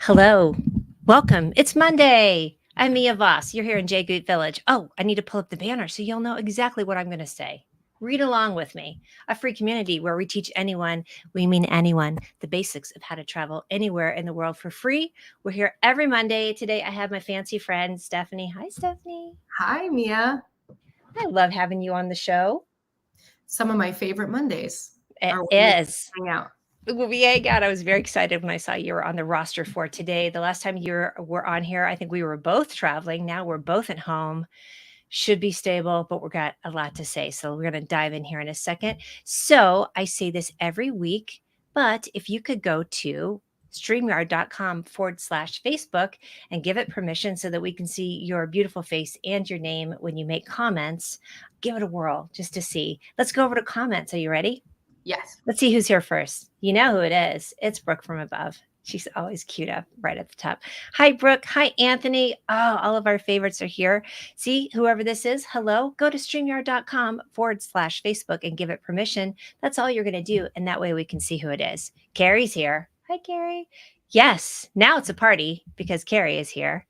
Hello. Welcome. It's Monday. I'm Mia Voss. You're here in JGOOT Village. Oh, I need to pull up the banner so you'll know exactly what I'm going to say. Read along with me. A free community where we teach anyone, we mean anyone, the basics of how to travel anywhere in the world for free. We're here every Monday. Today I have my fancy friend, Stephanie. Hi, Stephanie. Hi, Mia. I love having you on the show. Some of my favorite Mondays It are when we is. hang out. Yeah, God, I was very excited when I saw you were on the roster for today. The last time you were on here, I think we were both traveling. Now we're both at home. Should be stable, but we've got a lot to say. So we're going to dive in here in a second. So I say this every week, but if you could go to streamyard.com/Facebook and give it permission so that we can see your beautiful face and your name when you make comments, give it a whirl just to see. Let's go over to comments. Are you ready? Yes. Let's see who's here first. You know who it is. It's Brooke from above. She's always queued up right at the top. Hi, Brooke. Hi, Anthony. Oh, all of our favorites are here. See, whoever this is, hello. Go to streamyard.com/Facebook and give it permission. That's all you're going to do. And that way we can see who it is. Carrie's here. Hi, Carrie. Yes, now it's a party because Carrie is here.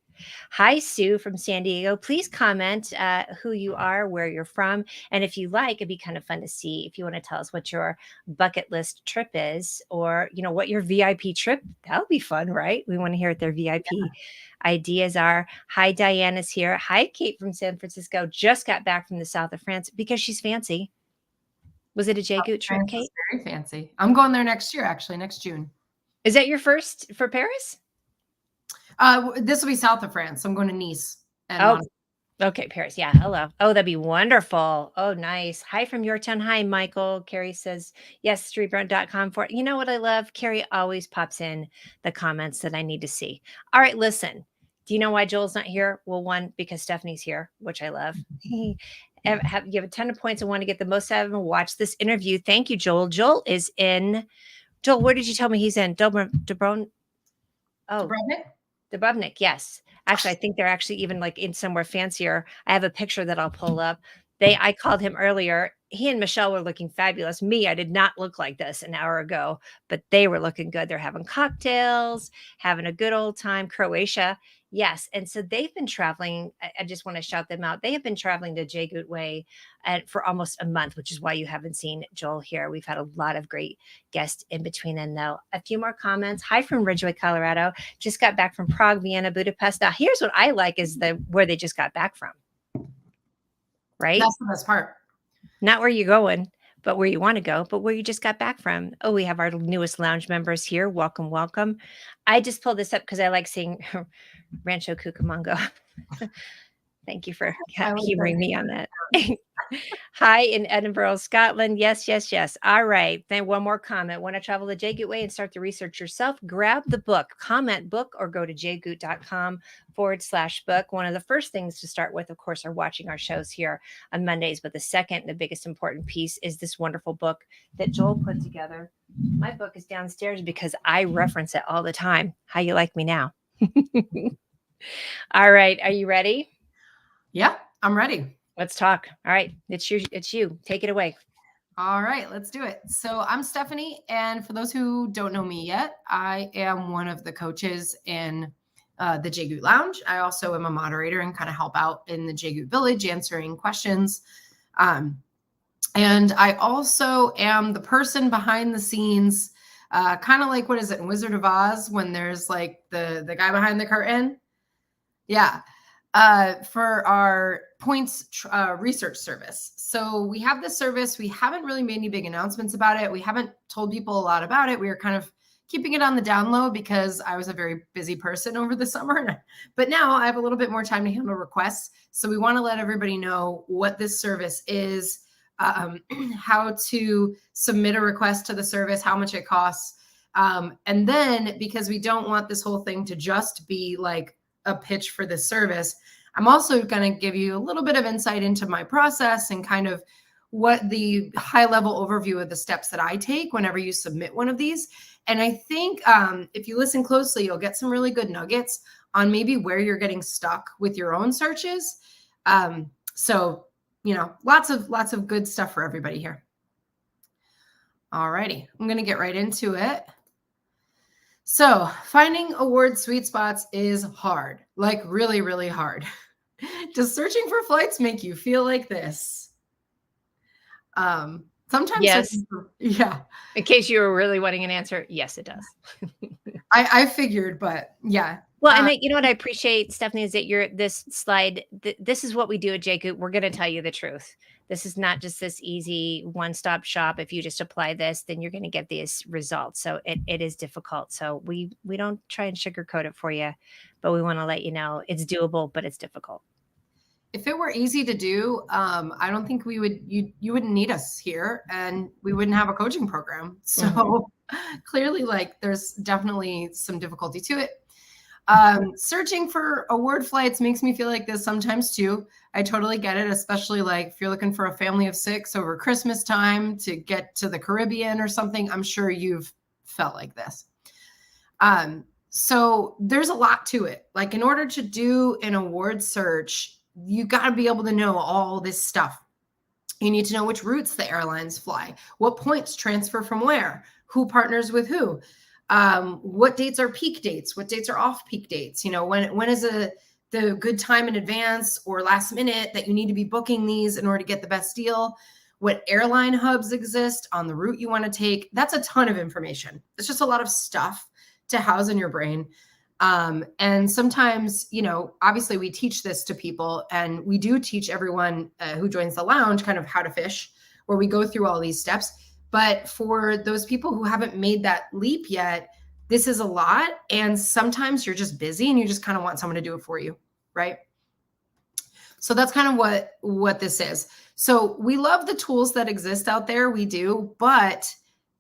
Hi, Sue from San Diego. Please comment who you are, where you're from. And if you like, it'd be kind of fun to see if you want to tell us what your bucket list trip is or, what your VIP trip, that would be fun, right? We want to hear what their VIP ideas are. Hi, Diana's here. Hi, Kate from San Francisco. Just got back from the south of France because she's fancy. Was it a JGOOT trip, France Kate? is very fancy. I'm going there next year, actually, next June. Is that your first for Paris? This will be south of France. I'm going to Nice. And okay, Paris. Yeah. Hello. Oh, that'd be wonderful. Oh, nice. Hi from your town. Hi, Michael. Carrie says, yes, streetbrand.com for it. You know what I love? Carrie always pops in the comments that I need to see. All right, listen. Do you know why Joel's not here? Well, one, because Stephanie's here, which I love. You have a ton of points and want to get the most out of him. Watch this interview. Thank you, Joel. Joel, where did you tell me he's in? Dubrovnik? Dubrovnik, yes. Actually, I think they're actually even like in somewhere fancier. I have a picture that I'll pull up. I called him earlier. He and Michelle were looking fabulous. Me, I did not look like this an hour ago, but they were looking good. They're having cocktails, having a good old time. Croatia, yes. And so they've been traveling. I just want to shout them out. They have been traveling to JGOOT Way for almost a month, which is why you haven't seen Joel here. We've had a lot of great guests in between. And though a few more comments. Hi from Ridgeway, Colorado. Just got back from Prague, Vienna, Budapest. Now, here's what I like is where they just got back from. Right? That's the best part. Not where you're going, but where you want to go, but where you just got back from. Oh, we have our newest lounge members here. Welcome, welcome. I just pulled this up because I like seeing Rancho Cucamonga. Thank you for humoring me on that. Hi in Edinburgh, Scotland. Yes, yes, yes. All right. Then one more comment. Want to travel the JGOOT way and start the research yourself? Grab the book, comment book, or go to jgoot.com/book. One of the first things to start with, of course, are watching our shows here on Mondays. But the second, the biggest important piece is this wonderful book that Joel put together. My book is downstairs because I reference it all the time. How you like me now? All right. Are you ready? Yeah, I'm ready. Let's talk. All right. It's you. Take it away. All right, let's do it. So I'm Stephanie. And for those who don't know me yet, I am one of the coaches in the JGOOT Lounge. I also am a moderator and kind of help out in the JGOOT Village answering questions. And I also am the person behind the scenes, kind of like, what is it, in Wizard of Oz when there's like the guy behind the curtain? Yeah. For our points research service. So we have this service. We haven't really made any big announcements about it. We haven't told people a lot about it. We were kind of keeping it on the down low because I was a very busy person over the summer. But now I have a little bit more time to handle requests. So we want to let everybody know what this service is, how to submit a request to the service, how much it costs. And then because we don't want this whole thing to just be like a pitch for this service, I'm also going to give you a little bit of insight into my process and kind of what the high level overview of the steps that I take whenever you submit one of these. And I think if you listen closely, you'll get some really good nuggets on maybe where you're getting stuck with your own searches. So, lots of good stuff for everybody here. All righty, I'm going to get right into it. So finding award sweet spots is hard, like really, really hard. Does searching for flights make you feel like this? Sometimes Yes. searching for, yeah, In case you were really wanting an answer, yes, it does. I figured, but yeah. Well, and you know what I appreciate, Stephanie, is that you're this slide. This is what we do at JGOOT. We're going to tell you the truth. This is not just this easy one-stop shop. If you just apply this, then you're going to get these results. So it is difficult. So we don't try and sugarcoat it for you, but we want to let you know it's doable, but it's difficult. If it were easy to do, I don't think we would, you wouldn't need us here, and we wouldn't have a coaching program. So clearly, like, there's definitely some difficulty to it. Searching for award flights makes me feel like this sometimes too. I totally get it, especially like if you're looking for a family of 6 over Christmas time to get to the Caribbean or something. I'm sure you've felt like this. So there's a lot to it. Like, in order to do an award search, you got to be able to know all this stuff. You need to know which routes the airlines fly, what points transfer from where, who partners with who, what dates are peak dates, what dates are off peak dates. You know, when is the good time in advance or last minute that you need to be booking these in order to get the best deal, what airline hubs exist on the route you want to take. That's a ton of information. It's just a lot of stuff to house in your brain. And sometimes, you know, obviously we teach this to people, and we do teach everyone who joins the lounge kind of how to fish, where we go through all these steps. But for those people who haven't made that leap yet, this is a lot. And sometimes you're just busy and you just kind of want someone to do it for you, right? So that's kind of what this is. So we love the tools that exist out there. We do, but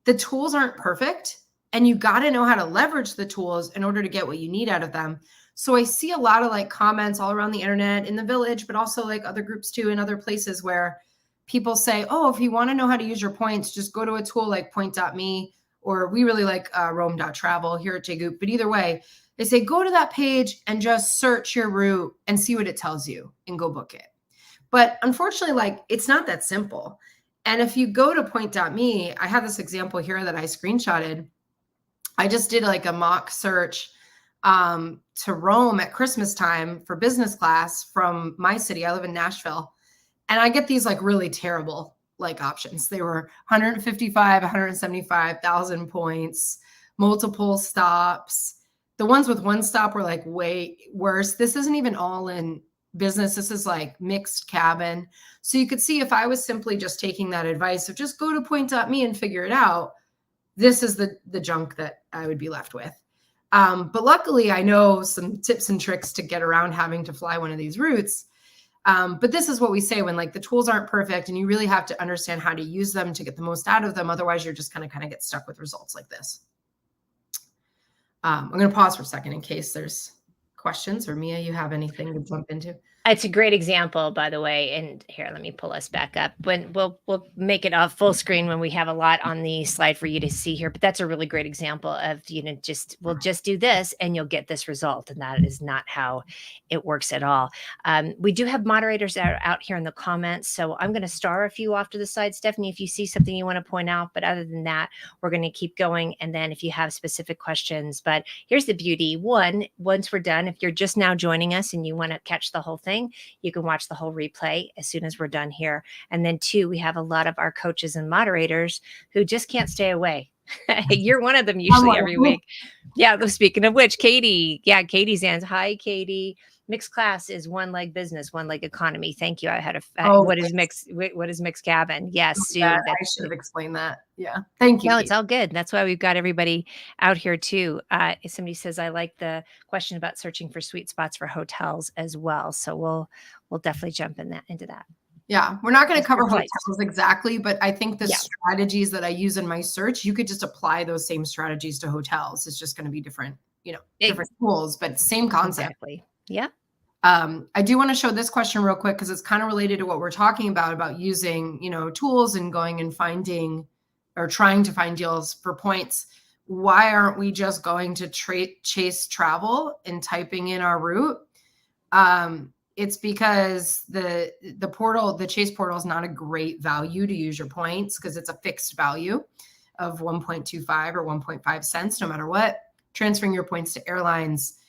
the tools aren't perfect. And you got to know how to leverage the tools in order to get what you need out of them. So I see a lot of like comments all around the internet, in the village, but also like other groups too, in other places, where people say, oh, if you want to know how to use your points, just go to a tool like point.me, or we really like roam.travel here at JGOOT. But either way, they say, go to that page and just search your route and see what it tells you and go book it. But unfortunately, like, it's not that simple. And if you go to point.me, I have this example here that I screenshotted. I just did like a mock search to Rome at Christmas time for business class from my city. I live in Nashville, and I get these like really terrible like options. They were 155, 175,000 points, multiple stops. The ones with one stop were like way worse. This isn't even all in business. This is like mixed cabin. So you could see, if I was simply just taking that advice of just go to point.me and figure it out, this is the junk that I would be left with. But luckily, I know some tips and tricks to get around having to fly one of these routes. But this is what we say when like the tools aren't perfect, and you really have to understand how to use them to get the most out of them. Otherwise, you're just kind of get stuck with results like this. I'm going to pause for a second in case there's questions, or Mia, you have anything to jump into? It's a great example, by the way. And here, let me pull us back up. When we'll make it off full screen when we have a lot on the slide for you to see here. But that's a really great example of, you know, we'll just do this and you'll get this result. And that is not how it works at all. We do have moderators that are out here in the comments. So I'm going to star a few off to the side, Stephanie, if you see something you want to point out. But other than that, we're going to keep going. And then if you have specific questions, but here's the beauty. Once we're done, if you're just now joining us and you want to catch the whole thing, you can watch the whole replay as soon as we're done here. And then 2, we have a lot of our coaches and moderators who just can't stay away. You're one of them usually every week. Yeah. Speaking of which, Katie. Yeah. Katie's hands. Hi, Katie. Mixed class is one leg business, one leg economy. Thank you. I had what is mixed cabin? Yes, Sue. I should have explained that. Yeah. Thank you. No, it's all good. That's why we've got everybody out here too. Somebody says, I like the question about searching for sweet spots for hotels as well. So we'll definitely jump into that. Yeah, we're not going to cover hotels exactly, but I think the strategies that I use in my search, you could just apply those same strategies to hotels. It's just going to be different, different tools, but same concept. Exactly. Yeah. I do want to show this question real quick because it's kind of related to what we're talking about using, tools and going and finding or trying to find deals for points. Why aren't we just going to Chase Travel and typing in our route? It's because the Chase portal is not a great value to use your points because it's a fixed value of 1.25 or 1.5 cents, no matter what. transferring your points to airlines,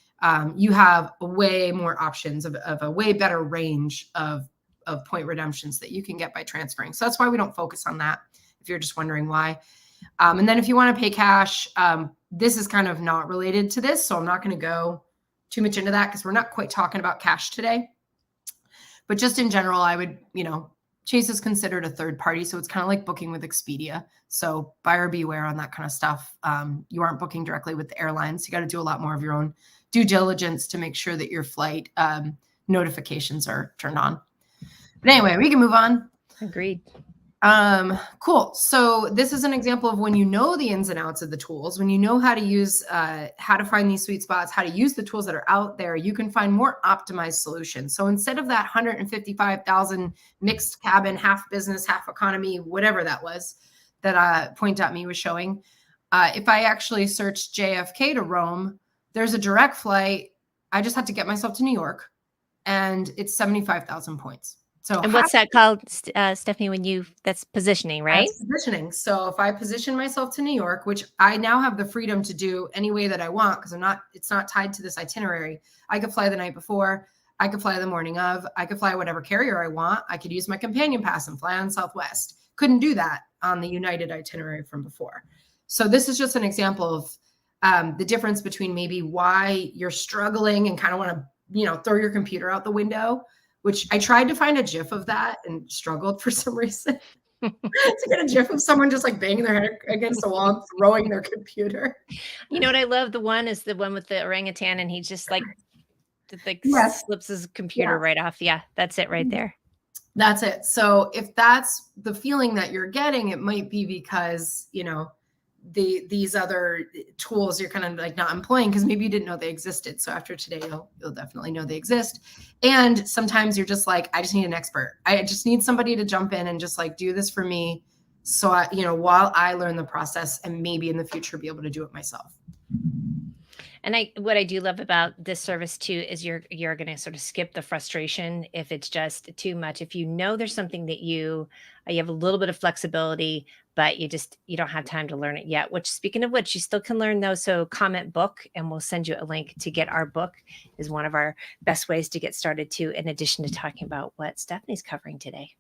you have way more options of a way better range of point redemptions that you can get by transferring. So that's why we don't focus on that, if you're just wondering why. And then if you want to pay cash, this is kind of not related to this, so I'm not going to go too much into that because we're not quite talking about cash today. But just in general, I would, Chase is considered a third party, so it's kind of like booking with Expedia. So buyer beware on that kind of stuff. You aren't booking directly with the airlines. You got to do a lot more of your own due diligence to make sure that your flight notifications are turned on. But anyway, we can move on. Agreed. Cool. So this is an example of when you know the ins and outs of the tools, when you know how to use, how to find these sweet spots, how to use the tools that are out there, you can find more optimized solutions. So instead of that 155,000 mixed cabin, half business, half economy, whatever that was, that Point.me was showing, if I actually search JFK to Rome, there's a direct flight. I just had to get myself to New York, and it's 75,000 points. So and what's that called, Stephanie, that's positioning, right? That's positioning. So if I position myself to New York, which I now have the freedom to do any way that I want, because it's not tied to this itinerary. I could fly the night before, I could fly the morning of, I could fly whatever carrier I want. I could use my companion pass and fly on Southwest. Couldn't do that on the United itinerary from before. So this is just an example of the difference between maybe why you're struggling and kind of want to, throw your computer out the window, which I tried to find a GIF of that and struggled for some reason to get a GIF of someone just like banging their head against the wall and throwing their computer. You know what I love? The one is the one with the orangutan, and he just Yes. slips his computer right off. Yeah, that's it right there. That's it. So if that's the feeling that you're getting, it might be because, these other tools you're kind of like not employing because maybe you didn't know they existed. So after today, you'll definitely know they exist. And sometimes you're just like, I just need an expert. I just need somebody to jump in and just like do this for me. So while I learn the process and maybe in the future be able to do it myself. And what I do love about this service too is you're going to sort of skip the frustration if it's just too much. If you know there's something that you have a little bit of flexibility, but you don't have time to learn it yet. Which, speaking of which, you still can learn those. So comment book, and we'll send you a link to get our book. Is one of our best ways to get started too. In addition to talking about what Stephanie's covering today.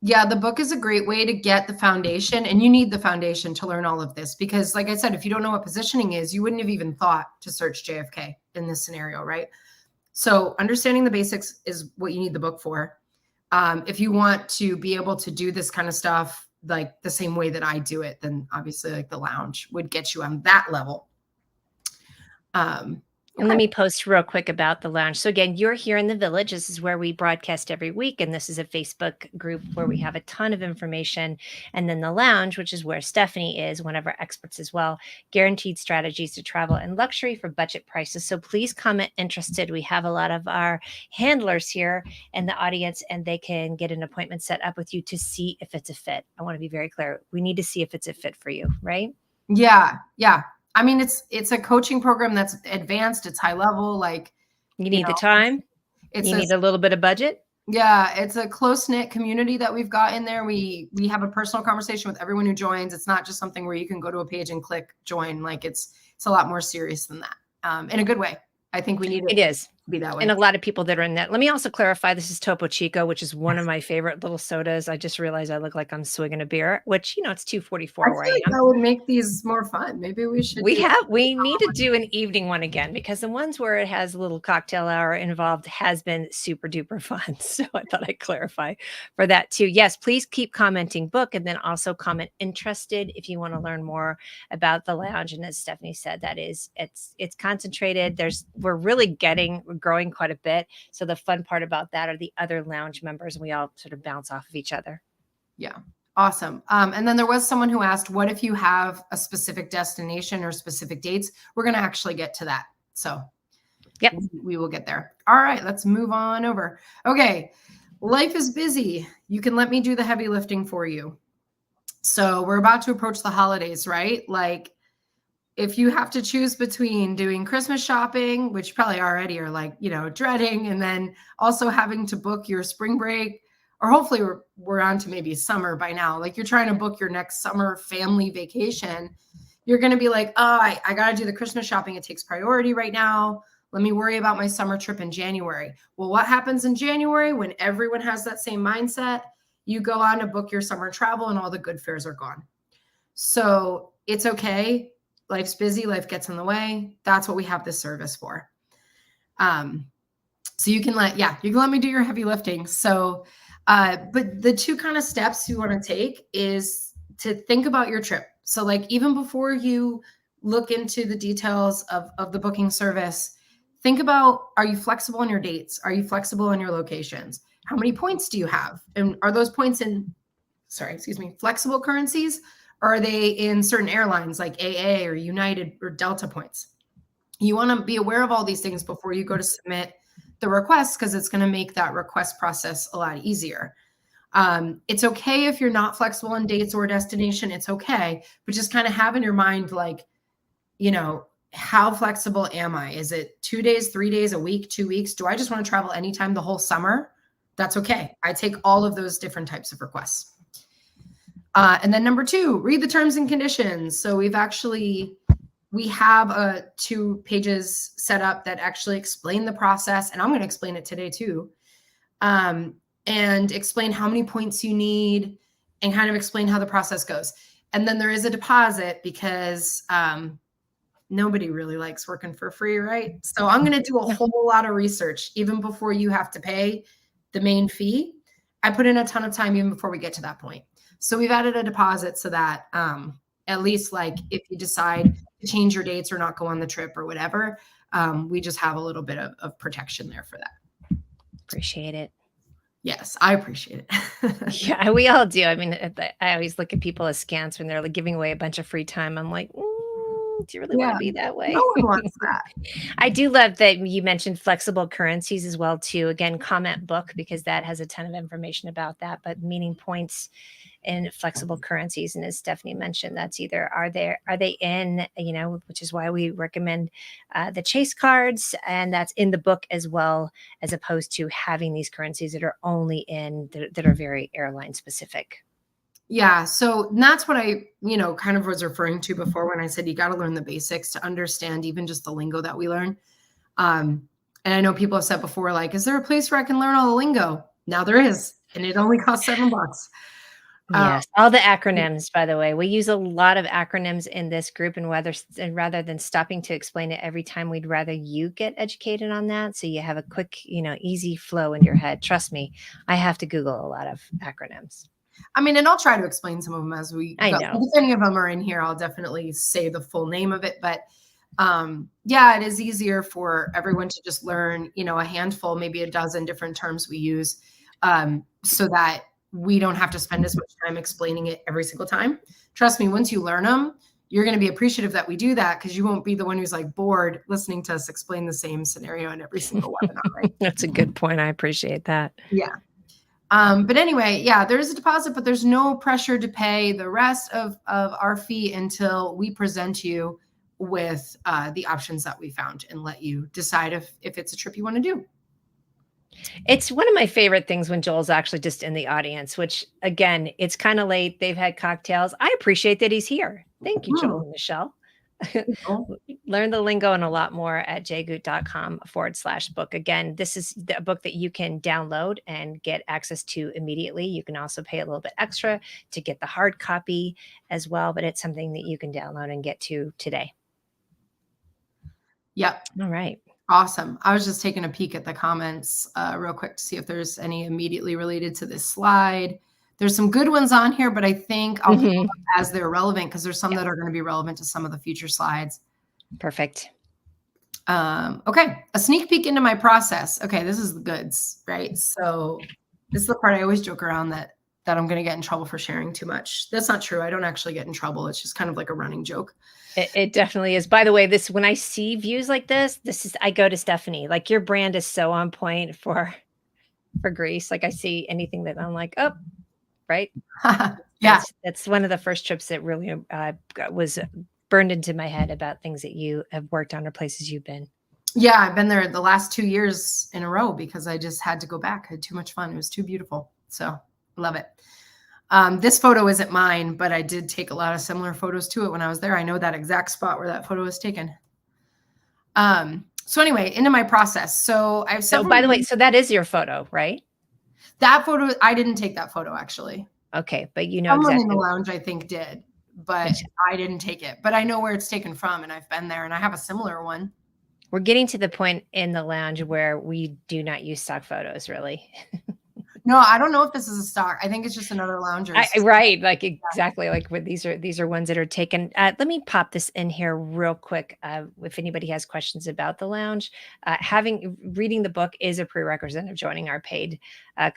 Yeah, the book is a great way to get the foundation, and you need the foundation to learn all of this because, like I said, if you don't know what positioning is, you wouldn't have even thought to search JFK in this scenario, right? So understanding the basics is what you need the book for. If you want to be able to do this kind of stuff like the same way that I do it, then obviously like the lounge would get you on that level. And let me post real quick about the lounge. So again, you're here in the Village. This is where we broadcast every week. And this is a Facebook group where we have a ton of information. And then the lounge, which is where Stephanie is, one of our experts as well, guaranteed strategies to travel and luxury for budget prices. So please comment interested. We have a lot of our handlers here in the audience, and they can get an appointment set up with you to see if it's a fit. I want to be very clear. We need to see if it's a fit for you, right? Yeah. I mean, it's a coaching program that's advanced. It's high level. Like you need the time. You need a little bit of budget. Yeah, it's a close-knit community that we've got in there. We have a personal conversation with everyone who joins. It's not just something where you can go to a page and click join. Like it's a lot more serious than that. In a good way. I think we need it is to be that way. And a lot of people that are in that. Let me also clarify, this is Topo Chico, which is one of my favorite little sodas. I just realized I look like I'm swigging a beer, which, it's 2:44 where I am. That would make these more fun. Maybe we should. We need to do an evening one again, because the ones where it has a little cocktail hour involved has been super duper fun. So I thought I'd clarify for that too. Yes, please keep commenting book, and then also comment interested if you want to learn more about the lounge. And as Stephanie said, it's concentrated. We're really growing quite a bit. So the fun part about that are the other lounge members, and we all sort of bounce off of each other. Yeah. Awesome. And then there was someone who asked, what if you have a specific destination or specific dates? We're going to actually get to that. So yep, we will get there. All right, let's move on over. Okay. Life is busy. You can let me do the heavy lifting for you. So we're about to approach the holidays, right? Like if you have to choose between doing Christmas shopping, which probably already are like, dreading, and then also having to book your spring break, or hopefully we're on to maybe summer by now. Like you're trying to book your next summer family vacation. You're going to be like, oh, I got to do the Christmas shopping. It takes priority right now. Let me worry about my summer trip in January. Well, what happens in January when everyone has that same mindset? You go on to book your summer travel and all the good fares are gone. So it's okay. Life's busy. Life gets in the way. That's what we have this service for. So you can let me do your heavy lifting. So, but the two kind of steps you want to take is to think about your trip. So like, even before you look into the details of the booking service, think about, are you flexible in your dates? Are you flexible in your locations? How many points do you have? And are those points in, flexible currencies? Or are they in certain airlines like AA or United or Delta points? You want to be aware of all these things before you go to submit the request, because it's going to make that request process a lot easier. It's okay if you're not flexible in dates or destination. It's okay, but just kind of have in your mind, like, how flexible am I? Is it 2 days, 3 days, a week, 2 weeks? Do I just want to travel anytime the whole summer? That's okay. I take all of those different types of requests. And then number 2, read the terms and conditions. So we have 2 pages set up that actually explain the process. And I'm going to explain it today too. And explain how many points you need and kind of explain how the process goes. And then there is a deposit because nobody really likes working for free, right? So I'm going to do a whole lot of research even before you have to pay the main fee. I put in a ton of time even before we get to that point. So we've added a deposit so that at least, like, if you decide to change your dates or not go on the trip or whatever, we just have a little bit of protection there for that. Appreciate it. Yes, I appreciate it. Yeah, we all do. I mean, I always look at people as scants when they're like giving away a bunch of free time. I'm like, do you really want to be that way? No one wants that. I do love that you mentioned flexible currencies as well too. Again, comment book, because that has a ton of information about that, but meaning points in flexible currencies. And as Stephanie mentioned, that's either are they in, which is why we recommend the Chase cards, and that's in the book as well, as opposed to having these currencies that are only that are very airline specific. Yeah. So that's what I, kind of was referring to before when I said you got to learn the basics to understand even just the lingo that we learn. And I know people have said before, like, is there a place where I can learn all the lingo? Now there is, and it only costs $7. Yes, all the acronyms, by the way. We use a lot of acronyms in this group, and rather than stopping to explain it every time, we'd rather you get educated on that so you have a quick, easy flow in your head. Trust me, I have to Google a lot of acronyms. I mean, and I'll try to explain some of them as we go. I know. If any of them are in here, I'll definitely say the full name of it. But it is easier for everyone to just learn, a handful, maybe a dozen different terms we use, so that we don't have to spend as much time explaining it every single time. Trust me, once you learn them, you're going to be appreciative that we do that, because you won't be the one who's like bored listening to us explain the same scenario in every single webinar, right? That's a good point. I appreciate that. Yeah. But anyway, there is a deposit, but there's no pressure to pay the rest of our fee until we present you with the options that we found and let you decide if it's a trip you want to do. It's one of my favorite things when Joel's actually just in the audience, which, again, it's kind of late. They've had cocktails. I appreciate that he's here. Thank you, Joel and Michelle. Learn the lingo and a lot more at jgoot.com/book. Again, this is a book that you can download and get access to immediately. You can also pay a little bit extra to get the hard copy as well, but it's something that you can download and get to today. Yep. All right. Awesome. I was just taking a peek at the comments real quick to see if there's any immediately related to this slide. There's some good ones on here, but I think I'll put them as they're relevant, because there's some that are going to be relevant to some of the future slides. Perfect. Okay. A sneak peek into my process. Okay. This is the goods, right? So this is the part I always joke around that I'm going to get in trouble for sharing too much. That's not true. I don't actually get in trouble. It's just kind of like a running joke. It definitely is. By the way, when I see views like this, I go to Stephanie. Like, your brand is so on point for Greece. Like, I see anything that I'm like, oh, right. Yeah. That's one of the first trips that really was burned into my head about things that you have worked on or places you've been. Yeah. I've been there the last 2 years in a row because I just had to go back. I had too much fun. It was too beautiful. So love it. This photo isn't mine, but I did take a lot of similar photos to it when I was there. I know that exact spot where that photo was taken. So anyway, into my process. So I have So several. by the way, so that is your photo, right? That photo, I didn't take that photo actually. Okay, but you know Someone in the exactly. lounge, I think, did, but I didn't take it. But I know where it's taken from, and I've been there, and I have a similar one. We're getting to the point in the lounge where we do not use stock photos, really. No, I don't know if this is a stock. I think it's just another lounger's. Right, like exactly like what these are ones that are taken. Let me pop this in here real quick. If anybody has questions about the lounge, having reading the book is a prerequisite of joining our paid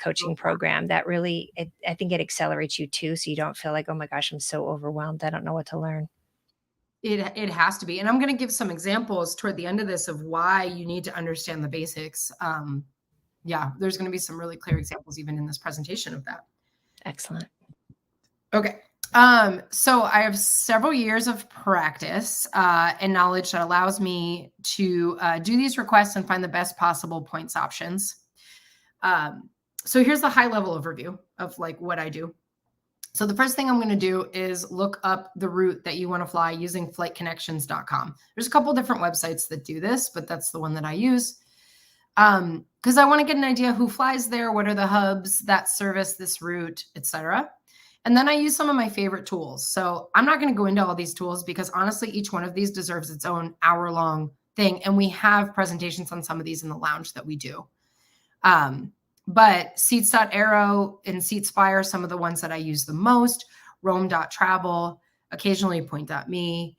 coaching program. That really, I think it accelerates you too, so you don't feel like, oh my gosh, I'm so overwhelmed. I don't know what to learn. It has to be, and I'm going to give some examples toward the end of this of why you need to understand the basics. Yeah, there's going to be some really clear examples even in this presentation of that. Excellent. Okay. So I have several years of practice and knowledge that allows me to do these requests and find the best possible points options. So here's the high level overview of like what I do. So the first thing I'm going to do is look up the route that you want to fly using flightconnections.com. There's a couple different websites that do this, but that's the one that I use. Because I want to get an idea who flies there, what are the hubs that service this route, etc. And then I use some of my favorite tools. So I'm not going to go into all these tools because honestly, each one of these deserves its own hour-long thing. And we have presentations on some of these in the lounge that we do. But Seats.Aero and SeatSpire are some of the ones that I use the most. Roam.travel, occasionally Point.me.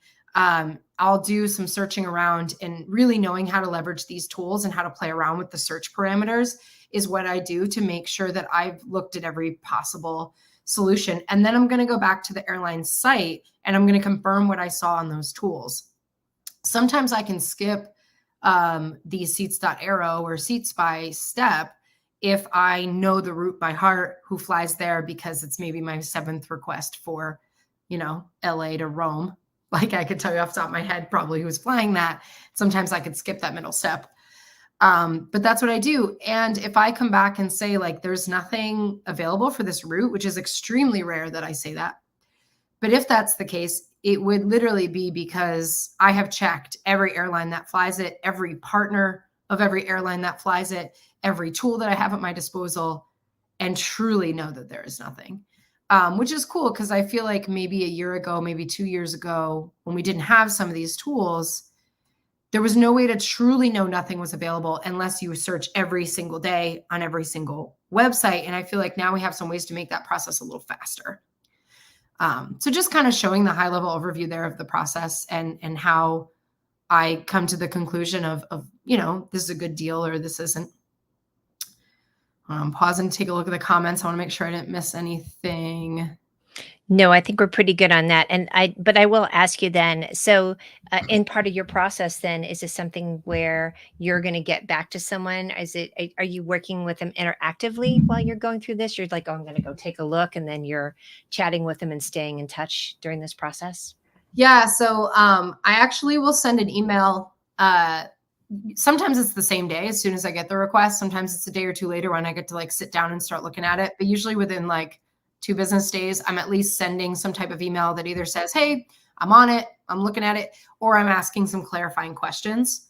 I'll do some searching around, and really knowing how to leverage these tools and how to play around with the search parameters is what I do to make sure that I've looked at every possible solution. And then I'm going to go back to the airline site and I'm going to confirm what I saw on those tools. Sometimes I can skip the Seats.Aero or SeatSpy step if I know the route by heart, who flies there, because it's maybe my 7th request for, LA to Rome. Like I could tell you off the top of my head, probably who's flying that. Sometimes I could skip that middle step. But that's what I do. And if I come back and say like, there's nothing available for this route, which is extremely rare that I say that. But if that's the case, it would literally be because I have checked every airline that flies it, every partner of every airline that flies it, every tool that I have at my disposal, and truly know that there is nothing. Which is cool because I feel like maybe a year ago, maybe 2 years ago, when we didn't have some of these tools, there was no way to truly know nothing was available unless you search every single day on every single website. And I feel like now we have some ways to make that process a little faster. So just kind of showing the high level overview there of the process and how I come to the conclusion of this is a good deal or this isn't. Pause and take a look at the comments. I want to make sure I didn't miss anything. No, I think we're pretty good on that. But I will ask you then. So, in part of your process, then, is this something where you're going to get back to someone? Are you working with them interactively while you're going through this? You're like, oh, I'm going to go take a look, and then you're chatting with them and staying in touch during this process. Yeah. So, I actually will send an email. Sometimes it's the same day as soon as I get the request. Sometimes it's a day or two later when I get to like sit down and start looking at it. But usually within like 2 business days, I'm at least sending some type of email that either says, hey, I'm on it, I'm looking at it, or I'm asking some clarifying questions.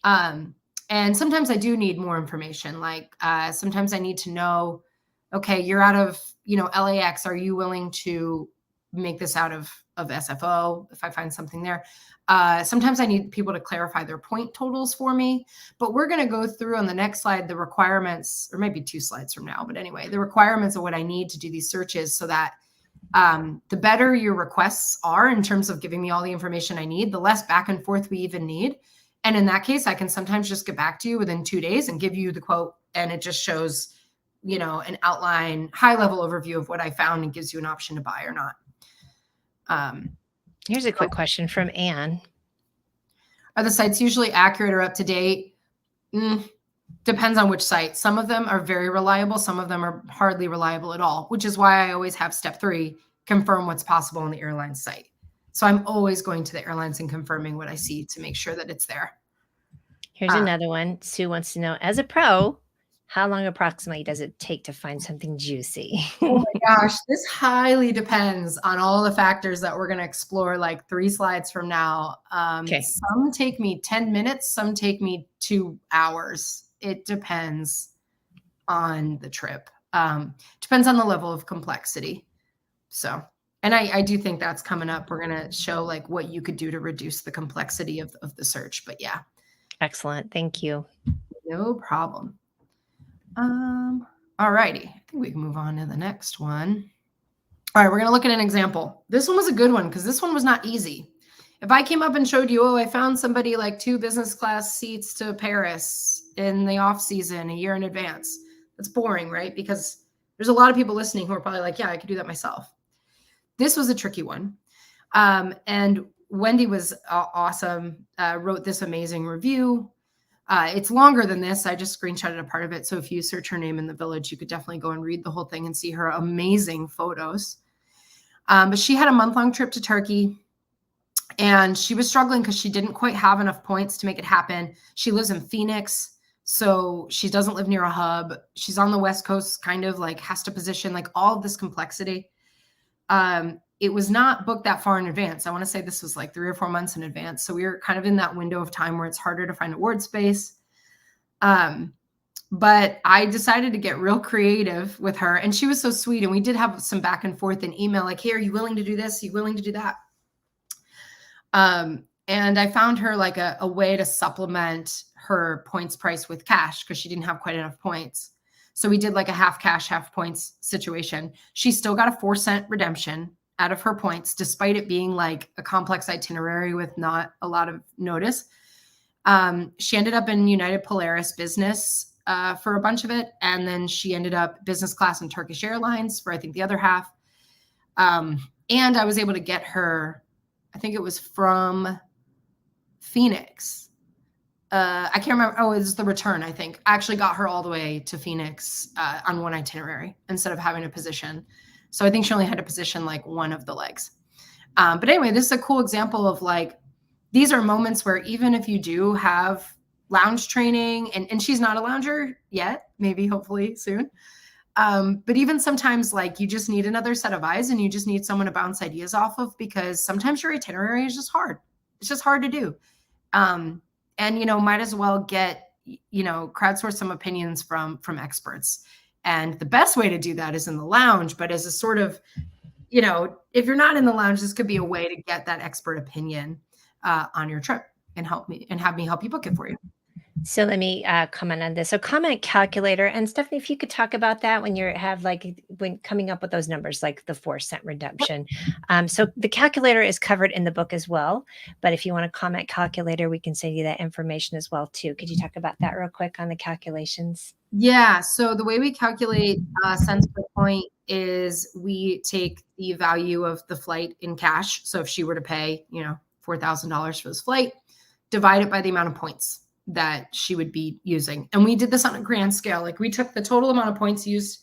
And sometimes I do need more information. Like sometimes I need to know, okay, you're out of, LAX. Are you willing to make this out of SFO if I find something there? Sometimes I need people to clarify their point totals for me, but we're going to go through on the next slide, the requirements, or maybe 2 slides from now. But anyway, the requirements of what I need to do these searches so that the better your requests are in terms of giving me all the information I need, the less back and forth we even need. And in that case, I can sometimes just get back to you within 2 days and give you the quote. And it just shows, an outline, high level overview of what I found and gives you an option to buy or not. Here's a quick question from Anne. Are the sites usually accurate or up to date? Depends on which site. Some of them are very reliable. Some of them are hardly reliable at all, which is why I always have step 3, confirm what's possible on the airline site. So I'm always going to the airlines and confirming what I see to make sure that it's there. Here's another one. Sue wants to know, as a pro, How long approximately does it take to find something juicy? Oh my gosh, this highly depends on all the factors that we're going to explore like 3 slides from now. Okay. Some take me 10 minutes, some take me 2 hours. It depends on the trip. Depends on the level of complexity. So, and I do think that's coming up. We're going to show like what you could do to reduce the complexity of the search. But yeah, Excellent. Thank you. no problem. All righty. I think we can move on to the next one. All right, we're going to look at an example. This one was a good one because this one was not easy. If I came up and showed you, oh, I found somebody like 2 business class seats to Paris in the off season a year in advance, that's boring, right? Because there's a lot of people listening who are probably like, yeah, I could do that myself. This was a tricky one. And Wendy was awesome, wrote this amazing review. It's longer than this. I just screenshotted a part of it. So if you search her name in the village, you could definitely go and read the whole thing and see her amazing photos. But she had a month-long trip to Turkey, and she was struggling because she didn't quite have enough points to make it happen. She lives in Phoenix, so she doesn't live near a hub. She's on the West Coast, kind of like has to position like all of this complexity. It was not booked that far in advance. I want to say this was like 3 or 4 months in advance. So we were kind of in that window of time where it's harder to find award space. But I decided to get real creative with her, and she was so sweet. And we did have some back and forth in email, like, hey, are you willing to do this? Are you willing to do that? And I found her like a way to supplement her points price with cash because she didn't have quite enough points. So we did like a half cash, half points situation. She still got a 4-cent redemption out of her points, despite it being like a complex itinerary with not a lot of notice. She ended up in United Polaris business for a bunch of it. And then she ended up business class in Turkish Airlines for, I think, the other half. And I was able to get her, I think it was from Phoenix. I can't remember. Oh, it was the return, I think. I actually got her all the way to Phoenix on one itinerary instead of having to position. So I think she only had to position like one of the legs. But anyway, this is a cool example of like, these are moments where even if you do have lounge training, and she's not a lounger yet, maybe hopefully soon. But even sometimes like you just need another set of eyes and you just need someone to bounce ideas off of, because sometimes your itinerary is just hard. It's just hard to do. And, you know, might as well get, you know, crowdsource some opinions from experts. And the best way to do that is in the lounge, but as a sort of, you know, if you're not in the lounge, this could be a way to get that expert opinion on your trip and have me help you book it for you. So let me comment on this. So comment calculator, and Stephanie, if you could talk about that when you have like when coming up with those numbers, like the 4-cent redemption. So the calculator is covered in the book as well. But if you want to comment calculator, we can send you that information as well too. Could you talk about that real quick on the calculations? Yeah. So the way we calculate cents per point is we take the value of the flight in cash. So if she were to pay, you know, $4,000 for this flight, divide it by the amount of points that she would be using. And we did this on a grand scale. Like we took the total amount of points used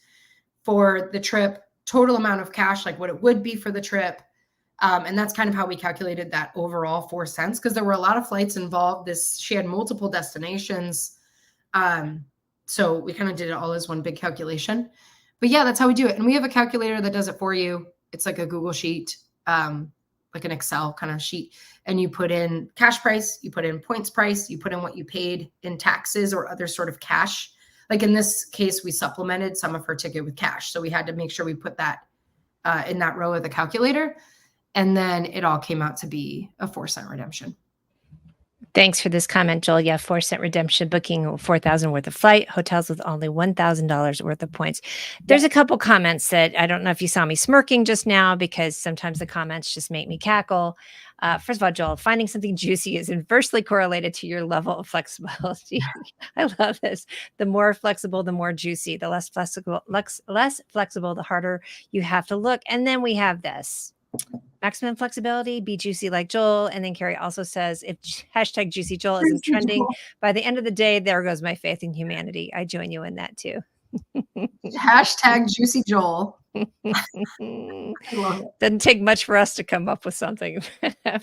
for the trip, total amount of cash, like what it would be for the trip. And that's kind of how we calculated that overall 4 cents, because there were a lot of flights involved. She had multiple destinations. So we kind of did it all as one big calculation. But yeah, that's how we do it. And we have a calculator that does it for you. It's like a Google sheet, like an Excel kind of sheet. And you put in cash price, you put in points price, you put in what you paid in taxes or other sort of cash. Like in this case, we supplemented some of her ticket with cash. So we had to make sure we put that in that row of the calculator. And then it all came out to be a 4-cent redemption. Thanks for this comment, Joel. Yeah, 4-cent redemption, booking 4,000 worth of flight, hotels with only $1,000 worth of points. There's a couple comments that I don't know if you saw me smirking just now, because sometimes the comments just make me cackle. First of all, Joel, finding something juicy is inversely correlated to your level of flexibility. I love this. The more flexible, the more juicy. The less flexible, the harder you have to look. And then we have this. Maximum flexibility, be juicy like Joel. And then Carrie also says, if hashtag juicy Joel isn't trending, by the end of the day, there goes my faith in humanity. I join you in that too. Hashtag juicy Joel. Doesn't take much for us to come up with something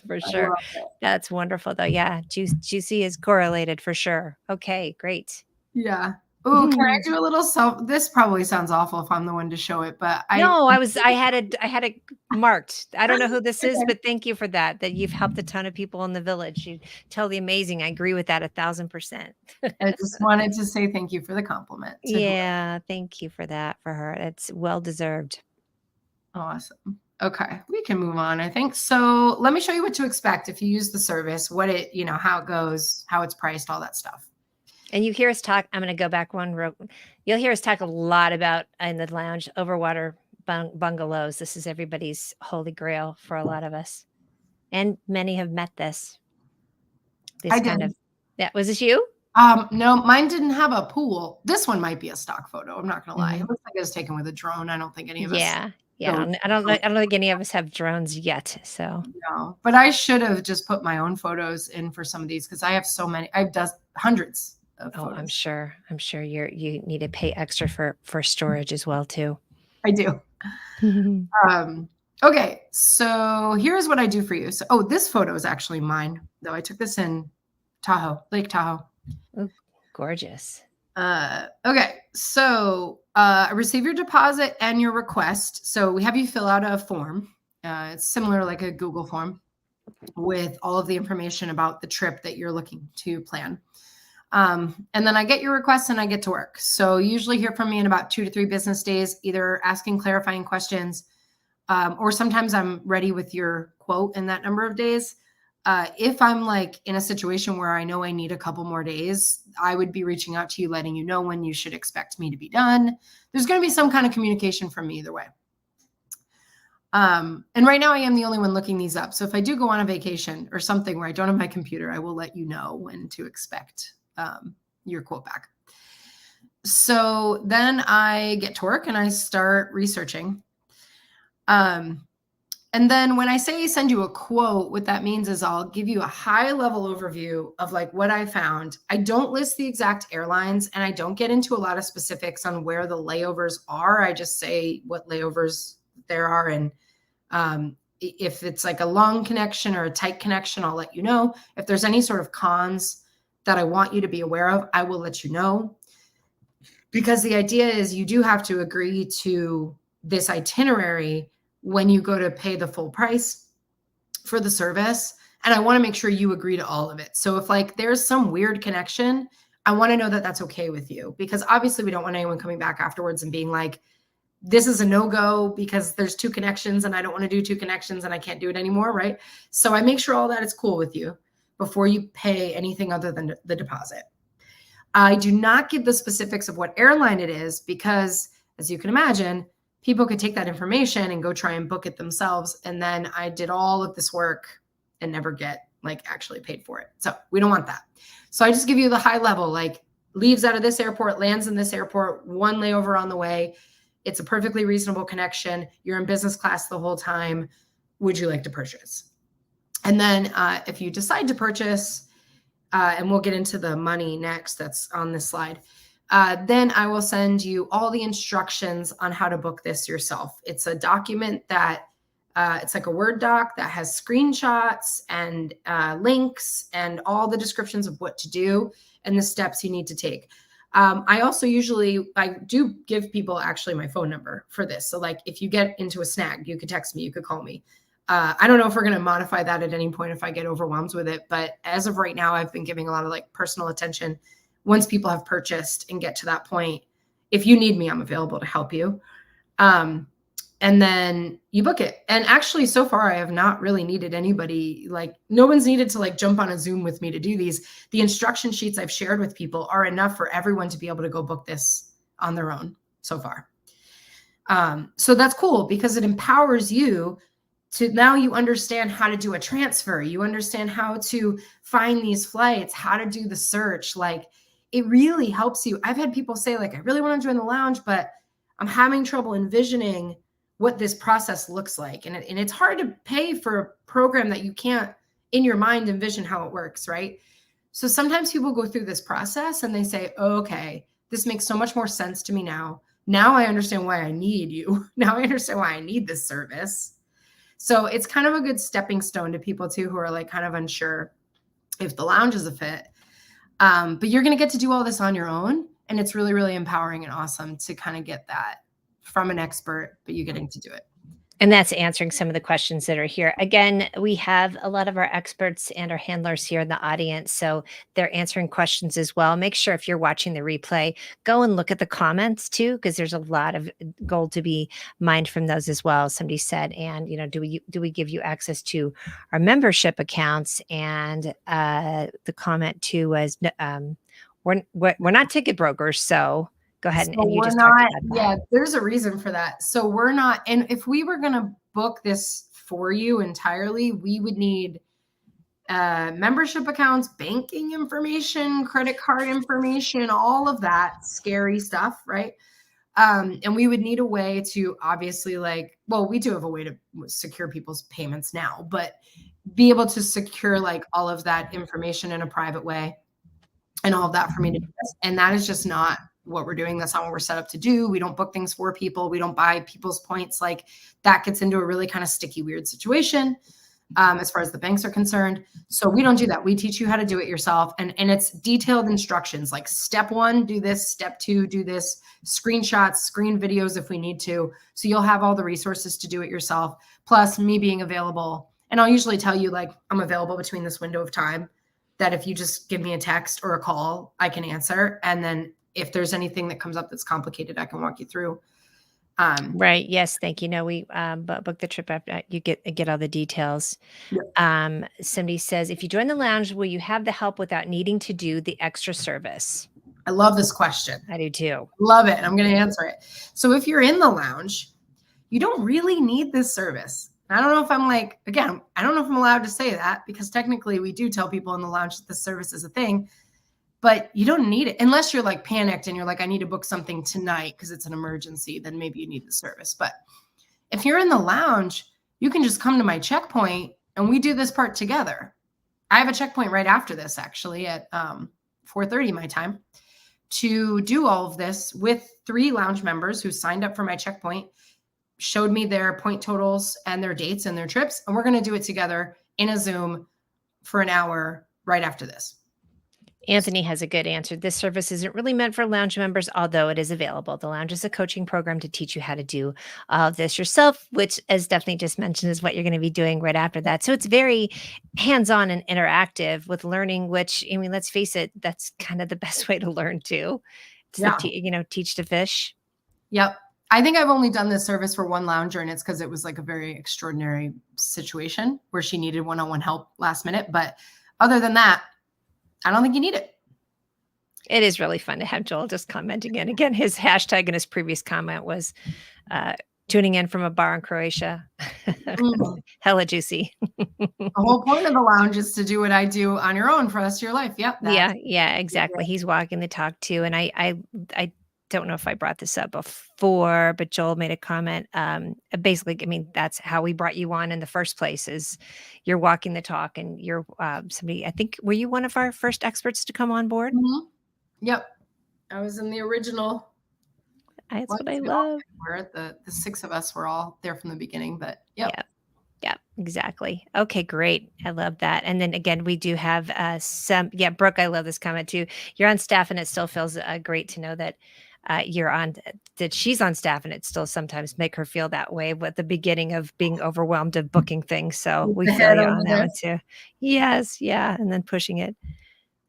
for sure. That's wonderful though. Yeah. Juicy is correlated for sure. Okay, great. Yeah. Oh, can I do a little this probably sounds awful if I'm the one to show it, but No, I had it marked. I don't know who this is, okay. but thank you for that, that you've helped a ton of people in the village. You totally amazing. I agree with that 1,000%. I just wanted to say thank you for the compliment to whoever. Yeah, thank you for that for her. It's well deserved. Awesome. Okay, we can move on, I think. So let me show you what to expect if you use the service, what it, how it goes, how it's priced, all that stuff. And you hear us talk, I'm gonna go back one row. You'll hear us talk a lot about in the lounge, overwater bungalows. This is everybody's holy grail for a lot of us. And many have met this. I This did. kind of yeah, was this you? No, mine didn't have a pool. This one might be a stock photo. I'm not gonna lie. It Mhm. looks like it was taken with a drone. I don't think any of us Yeah. Yeah, go. I don't think any of us have drones yet, so No, but I should have just put my own photos in for some of these because I have so many. I've done hundreds of oh, photos. I'm sure you need to pay extra for storage as well too. I do. Um, okay, so here's what I do for you. So, oh, this photo is actually mine, though. I took this in Tahoe, Lake Tahoe. Ooh, gorgeous. Okay, so I receive your deposit and your request. So we have you fill out a form. It's similar like a Google form with all of the information about the trip that you're looking to plan. And then I get your request and I get to work. So you usually hear from me in about 2 to 3 business days, either asking clarifying questions, or sometimes I'm ready with your quote in that number of days. If I'm like in a situation where I know I need a couple more days, I would be reaching out to you, letting you know when you should expect me to be done. There's going to be some kind of communication from me either way. And right now I am the only one looking these up. So if I do go on a vacation or something where I don't have my computer, I will let you know when to expect your quote back. So then I get to work and I start researching. And then when I say send you a quote, what that means is I'll give you a high level overview of like what I found. I don't list the exact airlines and I don't get into a lot of specifics on where the layovers are. I just say what layovers there are. And if it's like a long connection or a tight connection, I'll let you know. If there's any sort of cons that I want you to be aware of, I will let you know. Because the idea is you do have to agree to this itinerary when you go to pay the full price for the service. And I want to make sure you agree to all of it. So if like there's some weird connection, I want to know that that's okay with you, because obviously we don't want anyone coming back afterwards and being like, this is a no-go because there's 2 connections and I don't want to do 2 connections and I can't do it anymore, right? So I make sure all that is cool with you before you pay anything other than the deposit. I do not give the specifics of what airline it is because, as you can imagine, people could take that information and go try and book it themselves. And then I did all of this work and never get like actually paid for it. So we don't want that. So I just give you the high level, like leaves out of this airport, lands in this airport, 1 layover on the way. It's a perfectly reasonable connection. You're in business class the whole time. Would you like to purchase? And then if you decide to purchase, and we'll get into the money next, that's on this slide. Then I will send you all the instructions on how to book this yourself. It's a document that it's like a Word doc that has screenshots and links and all the descriptions of what to do and the steps you need to take. I do give people actually my phone number for this. So like if you get into a snag, you could text me, you could call me. I don't know if we're going to modify that at any point if I get overwhelmed with it, but as of right now, I've been giving a lot of like personal attention once people have purchased and get to that point. If you need me, I'm available to help you. And then you book it. And actually, so far, I have not really needed anybody, like no one's needed to like jump on a Zoom with me to do these. The instruction sheets I've shared with people are enough for everyone to be able to go book this on their own so far. So that's cool because it empowers you to now you understand how to do a transfer. You understand how to find these flights, how to do the search. Like it really helps you. I've had people say like, I really want to join the lounge, but I'm having trouble envisioning what this process looks like. And it's hard to pay for a program that you can't in your mind envision how it works, right? So sometimes people go through this process and they say, oh, okay, this makes so much more sense to me now. Now I understand why I need you. Now I understand why I need this service. So it's kind of a good stepping stone to people too, who are like kind of unsure if the lounge is a fit. But you're going to get to do all this on your own. And it's really, really empowering and awesome to kind of get that from an expert, but you getting to do it. And that's answering some of the questions that are here. Again, we have a lot of our experts and our handlers here in the audience, so they're answering questions as well. Make sure if you're watching the replay, go and look at the comments too, because there's a lot of gold to be mined from those as well. Somebody said, and do we give you access to our membership accounts? And the comment too was, we're not ticket brokers, so go ahead So and you we're just talked not, about that. yeah, there's a reason for that. So we're not, and if we were going to book this for you entirely, we would need membership accounts, banking information, credit card information, all of that scary stuff, right? And we would need a way to obviously we do have a way to secure people's payments now, but be able to secure like all of that information in a private way and all of that for me to do this. And that is just not what we're doing. That's not what we're set up to do. We don't book things for people. We don't buy people's points. Like that gets into a really kind of sticky, weird situation as far as the banks are concerned. So we don't do that. We teach you how to do it yourself. And it's detailed instructions, like step 1, do this, step 2, do this, screenshots, screen videos if we need to. So you'll have all the resources to do it yourself, plus me being available. And I'll usually tell you like, I'm available between this window of time that if you just give me a text or a call, I can answer. And then if there's anything that comes up that's complicated, I can walk you through. Right. Yes. Thank you. No, we book the trip after you get all the details. Yep. Somebody says, if you join the lounge, will you have the help without needing to do the extra service? I love this question. I do too. Love it. I'm going to answer it. So if you're in the lounge, you don't really need this service. I don't know if I'm like, again, I don't know if I'm allowed to say that because technically we do tell people in the lounge that this service is a thing, but you don't need it unless you're like panicked and you're like, I need to book something tonight because it's an emergency. Then maybe you need the service. But if you're in the lounge, you can just come to my checkpoint and we do this part together. I have a checkpoint right after this actually at 4:30 my time to do all of this with 3 lounge members who signed up for my checkpoint, showed me their point totals and their dates and their trips. And we're going to do it together in a Zoom for an hour right after this. Anthony has a good answer. This service isn't really meant for lounge members, although it is available. The lounge is a coaching program to teach you how to do all of this yourself, which, as Stephanie just mentioned, is what you're going to be doing right after that. So it's very hands-on and interactive with learning, which, I mean, let's face it, that's kind of the best way to learn too. It's teach to fish. Yep. I think I've only done this service for one lounger, and it's because it was like a very extraordinary situation where she needed one-on-one help last minute. But other than that, I don't think you need it. It is really fun to have Joel just commenting in. Again, his hashtag in his previous comment was tuning in from a bar in Croatia. Hella juicy. The whole point of the lounge is to do what I do on your own for the rest of your life. Yep. Yeah, exactly. He's walking the talk too. And I don't know if I brought this up before, but Joel made a comment. Basically, I mean, that's how we brought you on in the first place is you're walking the talk and you're somebody, I think, were you one of our first experts to come on board? Mm-hmm. Yep. I was in the original. That's what I love. The 6 of us were all there from the beginning, but yep. Yeah, exactly. Okay, great. I love that. And then again, we do have Brooke, I love this comment too. You're on staff and it still feels great to know that that she's on staff, and it still sometimes make her feel that way with the beginning of being overwhelmed of booking things. So we feel you on that one too. Yes. Yeah. And then pushing it.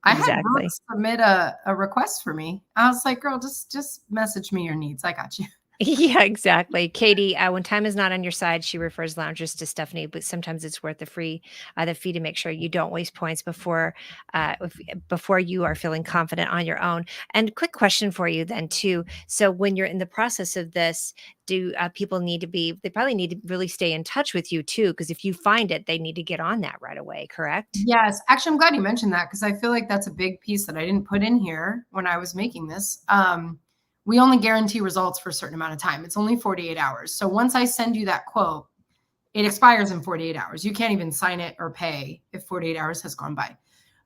I had Brooke submit a request for me. I was like, girl, just message me your needs. I got you. Yeah, exactly. Katie, when time is not on your side, she refers loungers to Stephanie, but sometimes it's worth the fee to make sure you don't waste points before you are feeling confident on your own. And quick question for you then too. So when you're in the process of this, do people they probably need to really stay in touch with you too? Because if you find it, they need to get on that right away, correct? Yes. Actually, I'm glad you mentioned that because I feel like that's a big piece that I didn't put in here when I was making this. We only guarantee results for a certain amount of time. It's only 48 hours. So once I send you that quote, it expires in 48 hours. You can't even sign it or pay if 48 hours has gone by.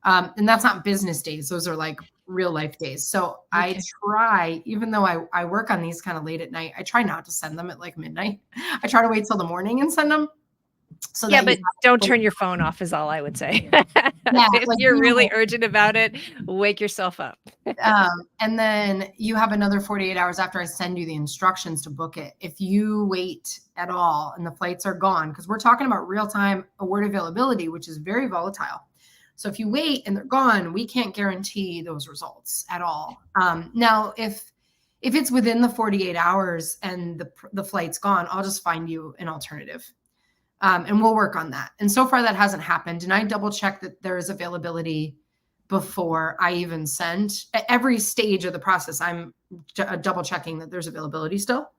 And that's not business days. Those are like real life days. So okay. I try, even though I work on these kind of late at night, I try not to send them at like midnight. I try to wait till the morning and send them. so Yeah, that you but don't turn your phone off is all I would say. yeah, If like, you're really urgent about it, wake yourself up. and then you have another 48 hours after I send you the instructions to book it. If you wait at all and the flights are gone, because we're talking about real-time award availability, which is very volatile. So if you wait and they're gone, we can't guarantee those results at all. Now, if it's within the 48 hours and the flight's gone, I'll just find you an alternative. And we'll work on that. And so far that hasn't happened. And I double check that there is availability before I even send. At every stage of the process, I'm double checking that there's availability still.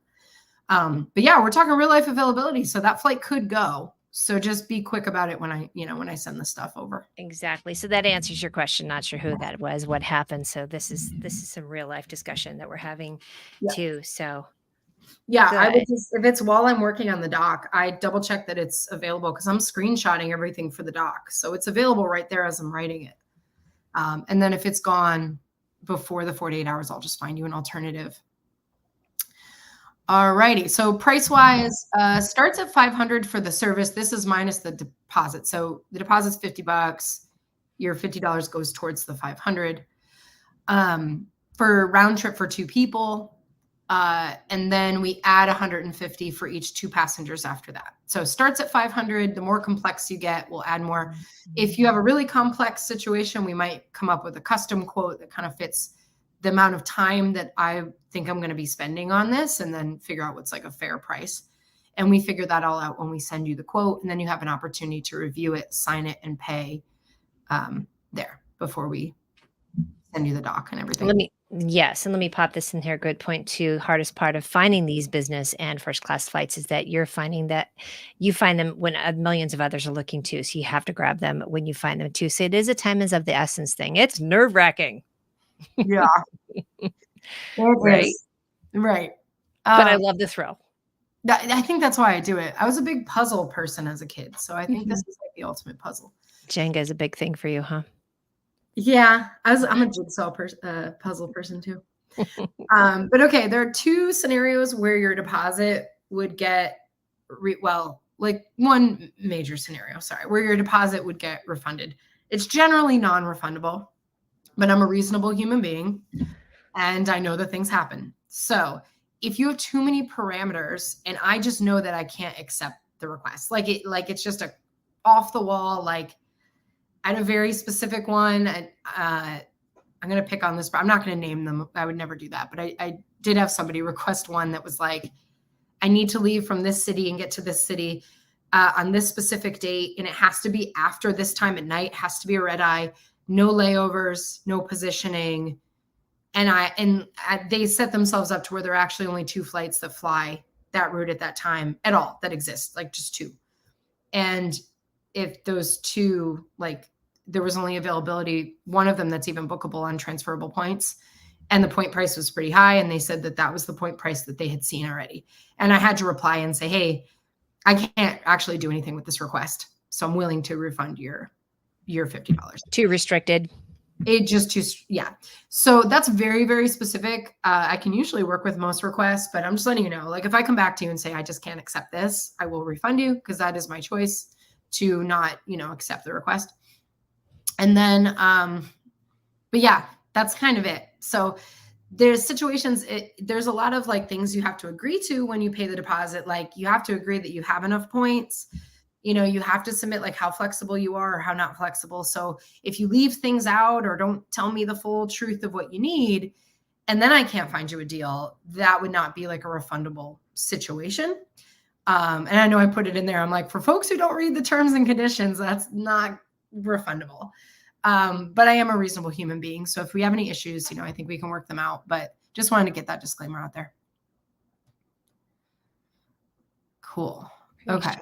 But yeah, we're talking real life availability. So that flight could go. So just be quick about it when I send the stuff over. Exactly. So that answers your question. Not sure who that was, what happened. So this is some real life discussion that we're having Yeah. too. So yeah, I would good. just, if it's while I'm working on the doc, I double check that it's available because I'm screenshotting everything for the doc. So it's available right there as I'm writing it. And then if it's gone before the 48 hours, I'll just find you an alternative. All righty. So price wise, starts at 500 for the service. This is minus the deposit. So the deposit's $50. Your $50 goes towards the 500 for round trip for 2 people. And then we add 150 for each 2 passengers after that. So it starts at 500. The more complex you get, we'll add more. If you have a really complex situation, we might come up with a custom quote that kind of fits the amount of time that I think I'm going to be spending on this, and then figure out what's like a fair price. And we figure that all out when we send you the quote, and then you have an opportunity to review it, sign it, and pay there before we send you the doc and everything. Let me pop this in here. Good point too. Hardest part of finding these business and first class flights is that you're finding that you find them when millions of others are looking too. So you have to grab them when you find them too. So it is a time is of the essence thing. It's nerve wracking. Yeah. Right. Is. Right. But I love the thrill. I think that's why I do it. I was a big puzzle person as a kid. So I think this is like the ultimate puzzle. Jenga is a big thing for you, huh? Yeah, I'm a jigsaw puzzle person too. But okay, there are 2 scenarios where your deposit would get, like one major scenario, where your deposit would get refunded. It's generally non-refundable, but I'm a reasonable human being and I know that things happen. So if you have too many parameters and I just know that I can't accept the request, like it's just a off the wall, like I had a very specific one. I'm going to pick on this, but I'm not going to name them. I would never do that. But I did have somebody request one that was like, I need to leave from this city and get to this city on this specific date. And it has to be after this time at night, has to be a red eye, no layovers, no positioning. And they set themselves up to where there are actually only 2 flights that fly that route at that time at all that exist, like just 2. And if those 2, like there was only availability, one of them that's even bookable on transferable points, and the point price was pretty high. And they said that that was the point price that they had seen already. And I had to reply and say, hey, I can't actually do anything with this request. So I'm willing to refund your $50. Too restricted. Yeah. So that's very, very specific. I can usually work with most requests, but I'm just letting you know, like if I come back to you and say, I just can't accept this, I will refund you because that is my choice to not, accept the request. And then, but yeah, that's kind of it. So there's situations, there's a lot of like things you have to agree to when you pay the deposit. Like you have to agree that you have enough points. You have to submit like how flexible you are or how not flexible. So if you leave things out or don't tell me the full truth of what you need, and then I can't find you a deal, that would not be like a refundable situation. And I know I put it in there. I'm like, for folks who don't read the terms and conditions, that's not refundable. But I am a reasonable human being. So if we have any issues, I think we can work them out, but just wanted to get that disclaimer out there. Cool. Okay.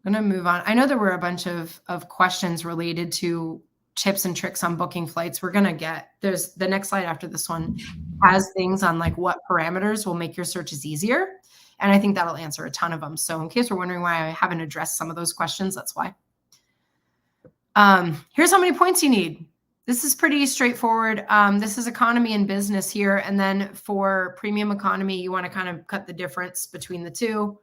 I'm going to move on. I know there were a bunch of questions related to tips and tricks on booking flights. We're going to there's the next slide after this one has things on like what parameters will make your searches easier. And I think that'll answer a ton of them. So in case we're wondering why I haven't addressed some of those questions, that's why. Here's how many points you need. This is pretty straightforward. This is economy and business here. And then for premium economy, you want to kind of cut the difference between the two.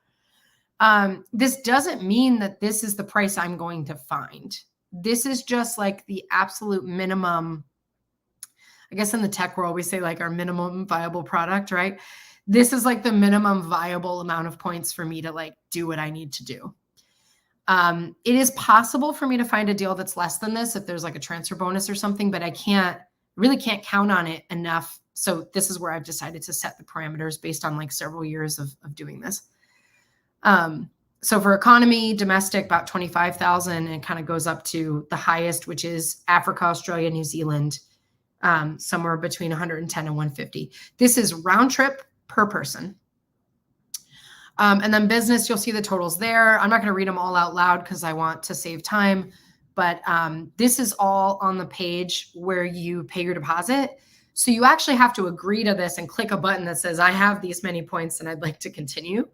This doesn't mean that this is the price I'm going to find. This is just like the absolute minimum. I guess in the tech world, we say like our minimum viable product, right? This is like the minimum viable amount of points for me to like do what I need to do. It is possible for me to find a deal that's less than this if there's like a transfer bonus or something, but I really can't count on it enough. So this is where I've decided to set the parameters based on like several years of doing this. So for economy, domestic, about 25,000, and kind of goes up to the highest, which is Africa, Australia, New Zealand, somewhere between 110 and 150. This is round trip per person. And then business, you'll see the totals there. I'm not going to read them all out loud because I want to save time, but this is all on the page where you pay your deposit. So you actually have to agree to this and click a button that says, I have these many points and I'd like to continue.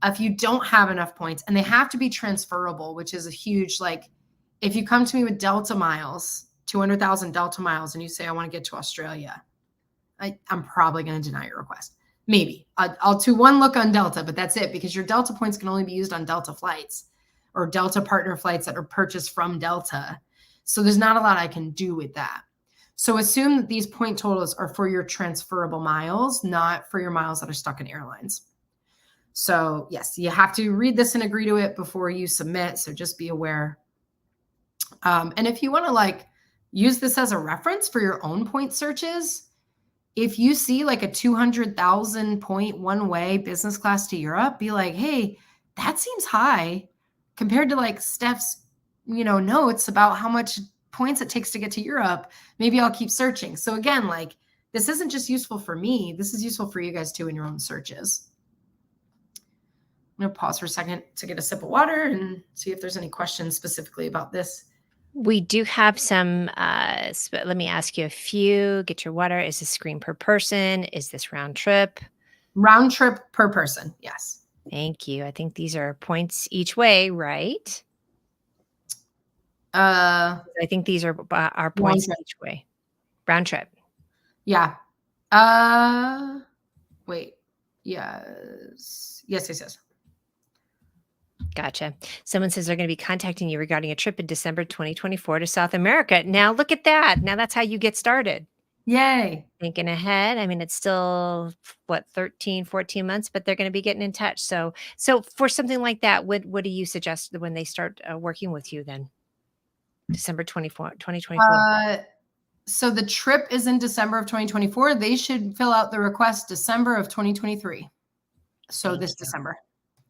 If you don't have enough points, and they have to be transferable, which is a huge, like, if you come to me with Delta miles, 200,000 Delta miles, and you say, I want to get to Australia, I'm probably going to deny your request. Maybe I'll do one look on Delta, but that's it, because your Delta points can only be used on Delta flights or Delta partner flights that are purchased from Delta. So there's not a lot I can do with that. So assume that these point totals are for your transferable miles, not for your miles that are stuck in airlines. So yes, you have to read this and agree to it before you submit. So just be aware. And if you want to like use this as a reference for your own point searches, if you see like a 200,000 point one-way business class to Europe, be like, hey, that seems high compared to like Steph's, notes about how much points it takes to get to Europe. Maybe I'll keep searching. So again, like, this isn't just useful for me. This is useful for you guys too in your own searches. I'm going to pause for a second to get a sip of water and see if there's any questions specifically about this. We do have some, let me ask you a few. Get your water. Is this screen per person? Is this round trip? Round trip per person, yes. Thank you. I think these are points each way, right? I think these are points each way. Round trip. Yeah. Wait. Yes. Yes. Gotcha. Someone says they're going to be contacting you regarding a trip in December 2024 to South America. Now look at that. Now that's how you get started. Yay. Thinking ahead. I mean, it's still 13, 14 months, but they're going to be getting in touch. So for something like that, what do you suggest when they start working with you then? December 2024. So the trip is in December of 2024. They should fill out the request December of 2023. So this December.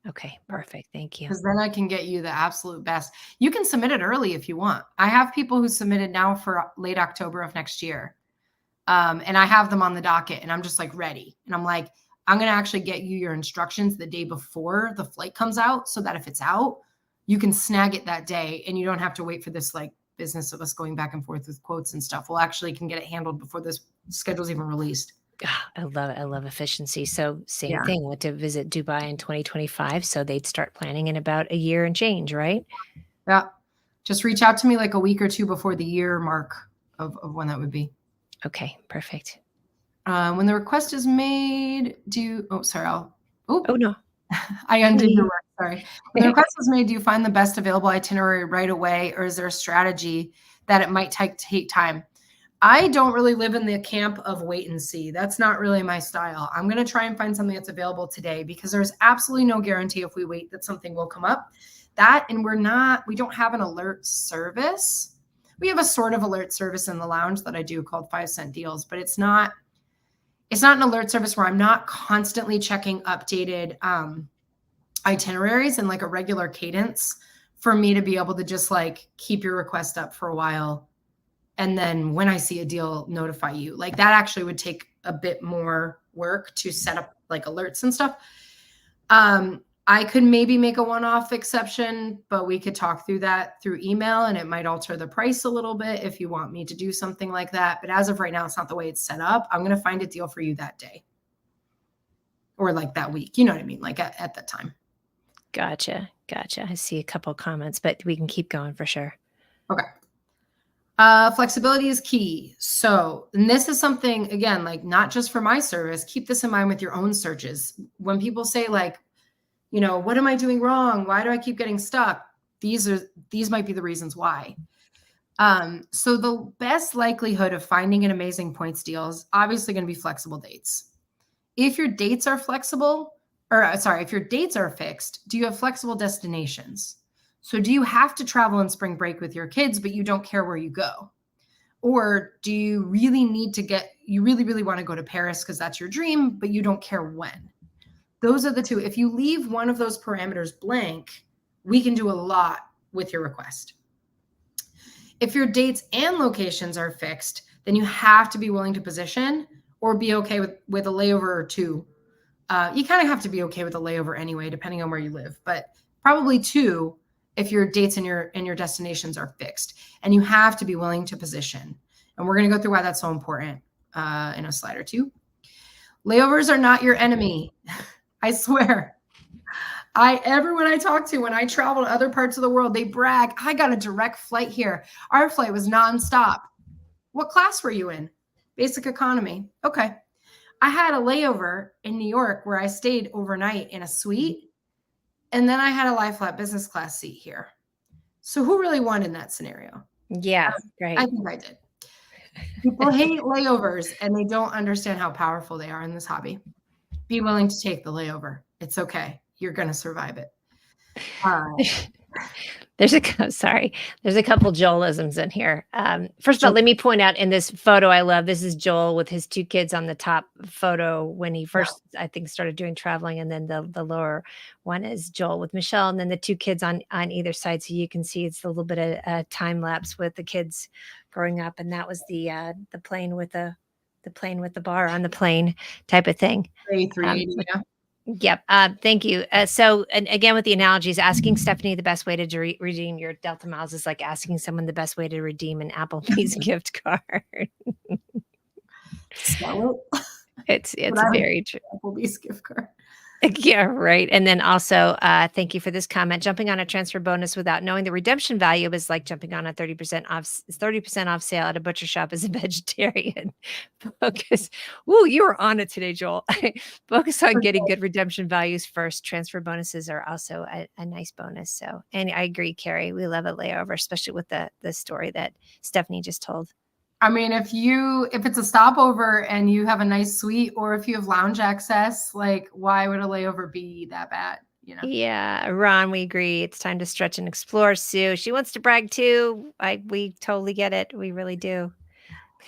Okay, perfect. Thank you. Because then I can get you the absolute best. You can submit it early if you want. I have people who submitted now for late October of next year. And I have them on the docket and I'm just like ready. And I'm like, I'm going to actually get you your instructions the day before the flight comes out so that if it's out, you can snag it that day and you don't have to wait for this like business of us going back and forth with quotes and stuff. We'll actually can get it handled before this schedule's even released. I love it. I love efficiency. So same thing. Went to visit Dubai in 2025. So they'd start planning in about a year and change, right? Yeah. Just reach out to me like a week or two before the year mark of when that would be. Okay, perfect. When the request is made, oh no. I undid your work. Sorry. When the request is made, do you find the best available itinerary right away, or is there a strategy that it might take time? I don't really live in the camp of wait and see. That's not really my style. I'm going to try and find something that's available today because there's absolutely no guarantee if we wait that something will come up. And we don't have an alert service. We have a sort of alert service in the lounge that I do called 5-cent deals, but it's not an alert service where I'm not constantly checking updated itineraries in like a regular cadence for me to be able to just like keep your request up for a while. And then when I see a deal, notify you. Like that actually would take a bit more work to set up like alerts and stuff. I could maybe make a one-off exception, but we could talk through that through email and it might alter the price a little bit if you want me to do something like that. But as of right now, it's not the way it's set up. I'm going to find a deal for you that day or like that week. You know what I mean? Like at that time. Gotcha. I see a couple comments, but we can keep going for sure. Okay. Flexibility is key. So, and this is something, again, like not just for my service, keep this in mind with your own searches. When people say like, What am I doing wrong? Why do I keep getting stuck? These might be the reasons why. So the best likelihood of finding an amazing points deal is obviously going to be flexible dates. If your dates are flexible, if your dates are fixed, do you have flexible destinations? So do you have to travel on spring break with your kids, but you don't care where you go? Or do you really really want to go to Paris because that's your dream, but you don't care when? Those are the two. If you leave one of those parameters blank, we can do a lot with your request. If your dates and locations are fixed, then you have to be willing to position or be okay with a layover or two. You kind of have to be okay with a layover anyway, depending on where you live, but probably two if your dates and your destinations are fixed. And you have to be willing to position. And we're going to go through why that's so important in a slide or two. Layovers are not your enemy. I swear. Everyone I talk to when I travel to other parts of the world, they brag, I got a direct flight here. Our flight was nonstop. What class were you in? Basic economy. Okay. I had a layover in New York where I stayed overnight in a suite. And then I had a lie flat business class seat here. So who really won in that scenario? Yeah, right. I think I did. People hate layovers and they don't understand how powerful they are in this hobby. Be willing to take the layover. It's okay. You're going to survive it. There's a couple Joelisms in here. First of all, let me point out in this photo I love, this is Joel with his two kids on the top photo when he first, I think, started doing traveling. And then the lower one is Joel with Michelle. And then the two kids on either side. So you can see it's a little bit of time lapse with the kids growing up. And that was the plane with the plane with the bar on the plane type of thing. Yep. Thank you. So, and again, with the analogies, asking Stephanie the best way to redeem your Delta miles is like asking someone the best way to redeem an Applebee's gift card. It's very true. Applebee's gift card. Yeah, right. And then also, thank you for this comment. Jumping on a transfer bonus without knowing the redemption value is like jumping on a 30% off sale at a butcher shop as a vegetarian. Focus. Ooh, you were on it today, Joel. Focus on getting good redemption values first. Transfer bonuses are also a nice bonus. So, and I agree, Carrie. We love a layover, especially with the story that Stephanie just told. I mean, if it's a stopover and you have a nice suite, or if you have lounge access, like, why would a layover be that bad? Yeah, Ron, we agree. It's time to stretch and explore. Sue, she wants to brag too. We totally get it. We really do.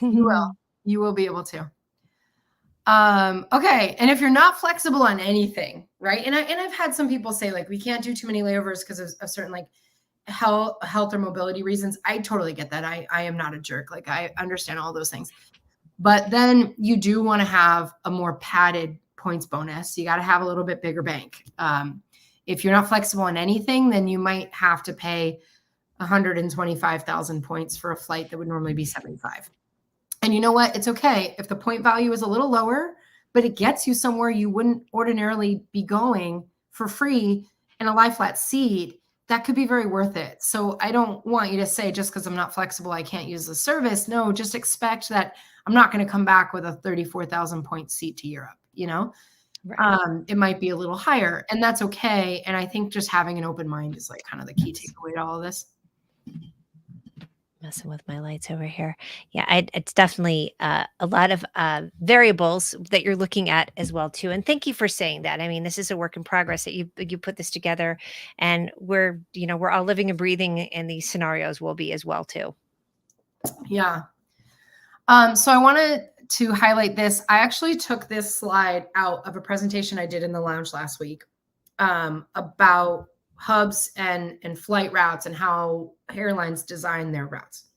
You will be able to. Okay. And if you're not flexible on anything, right? And I've had some people say, like, we can't do too many layovers because of certain, like, health or mobility reasons. I totally get that. I am not a jerk. Like, I understand all those things. But then you do want to have a more padded points bonus. You got to have a little bit bigger bank. If you're not flexible on anything, then you might have to pay 125,000 points for a flight that would normally be 75. And you know what? It's okay if the point value is a little lower, but it gets you somewhere you wouldn't ordinarily be going for free in a lie flat seat. That could be very worth it. So I don't want you to say, just because I'm not flexible, I can't use the service. No, just expect that I'm not going to come back with a 34,000 point seat to Europe. Right. It might be a little higher, and that's okay. And I think just having an open mind is like kind of the key takeaway to all of this. Messing with my lights over here. Yeah, it's definitely a lot of variables that you're looking at as well too. And thank you for saying that. I mean, this is a work in progress that you put this together, and we're all living and breathing in these scenarios. Will be as well too. Yeah. So I wanted to highlight this. I actually took this slide out of a presentation I did in the lounge last week about hubs and flight routes and how airlines design their routes.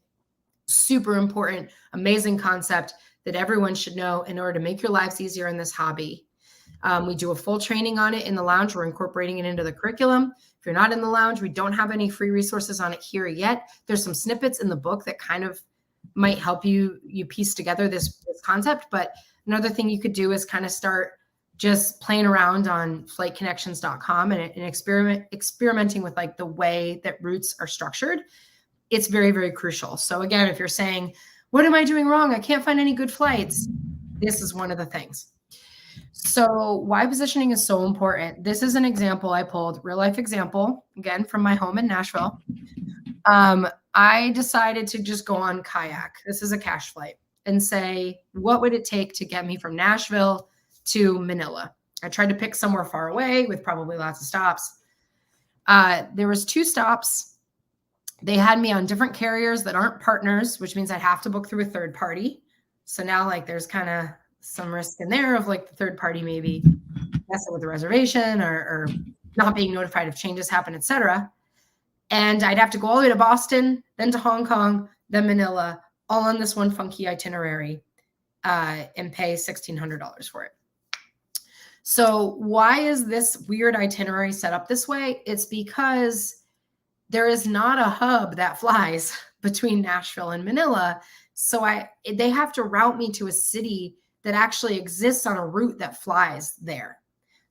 Super important, amazing concept that everyone should know in order to make your lives easier in this hobby. We do a full training on it in the lounge. We're incorporating it into the curriculum. If you're not in the lounge, we don't have any free resources on it here yet. There's some snippets in the book that kind of might help you piece together this concept. But another thing you could do is kind of start just playing around on flightconnections.com and experimenting with like the way that routes are structured. It's very, very crucial. So again, if you're saying, what am I doing wrong? I can't find any good flights. This is one of the things. So why positioning is so important. This is an example I pulled, real life example, again, from my home in Nashville. I decided to just go on Kayak. This is a cash flight, and say, what would it take to get me from Nashville to Manila? I tried to pick somewhere far away with probably lots of stops. There was 2 stops. They had me on different carriers that aren't partners, which means I'd have to book through a third party. So now like there's kind of some risk in there of like the third party maybe messing with the reservation or not being notified if changes happen, etc. And I'd have to go all the way to Boston, then to Hong Kong, then Manila, all on this one funky itinerary, and pay $1,600 for it. So why is this weird itinerary set up this way? It's because there is not a hub that flies between Nashville and Manila. So they have to route me to a city that actually exists on a route that flies there.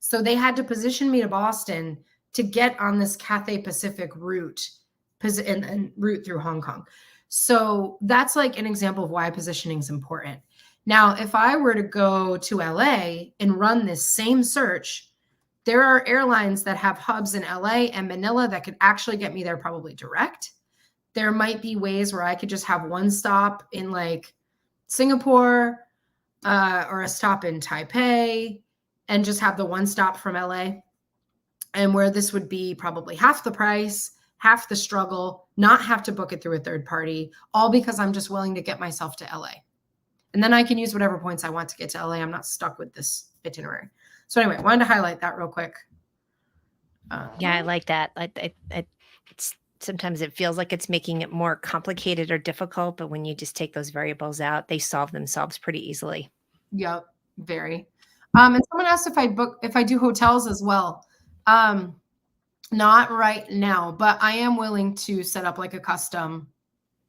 So they had to position me to Boston to get on this Cathay Pacific route and route through Hong Kong. So that's like an example of why positioning is important. Now, if I were to go to LA and run this same search, there are airlines that have hubs in LA and Manila that could actually get me there probably direct. There might be ways where I could just have one stop in like Singapore or a stop in Taipei and just have the one stop from LA. And where this would be probably half the price, half the struggle, not have to book it through a third party, all because I'm just willing to get myself to LA. And then I can use whatever points I want to get to LA. I'm not stuck with this itinerary. So anyway, I wanted to highlight that real quick. Yeah, I like that. Sometimes it feels like it's making it more complicated or difficult, but when you just take those variables out, they solve themselves pretty easily. Yep, very. And someone asked if I do hotels as well. Not right now, but I am willing to set up like a custom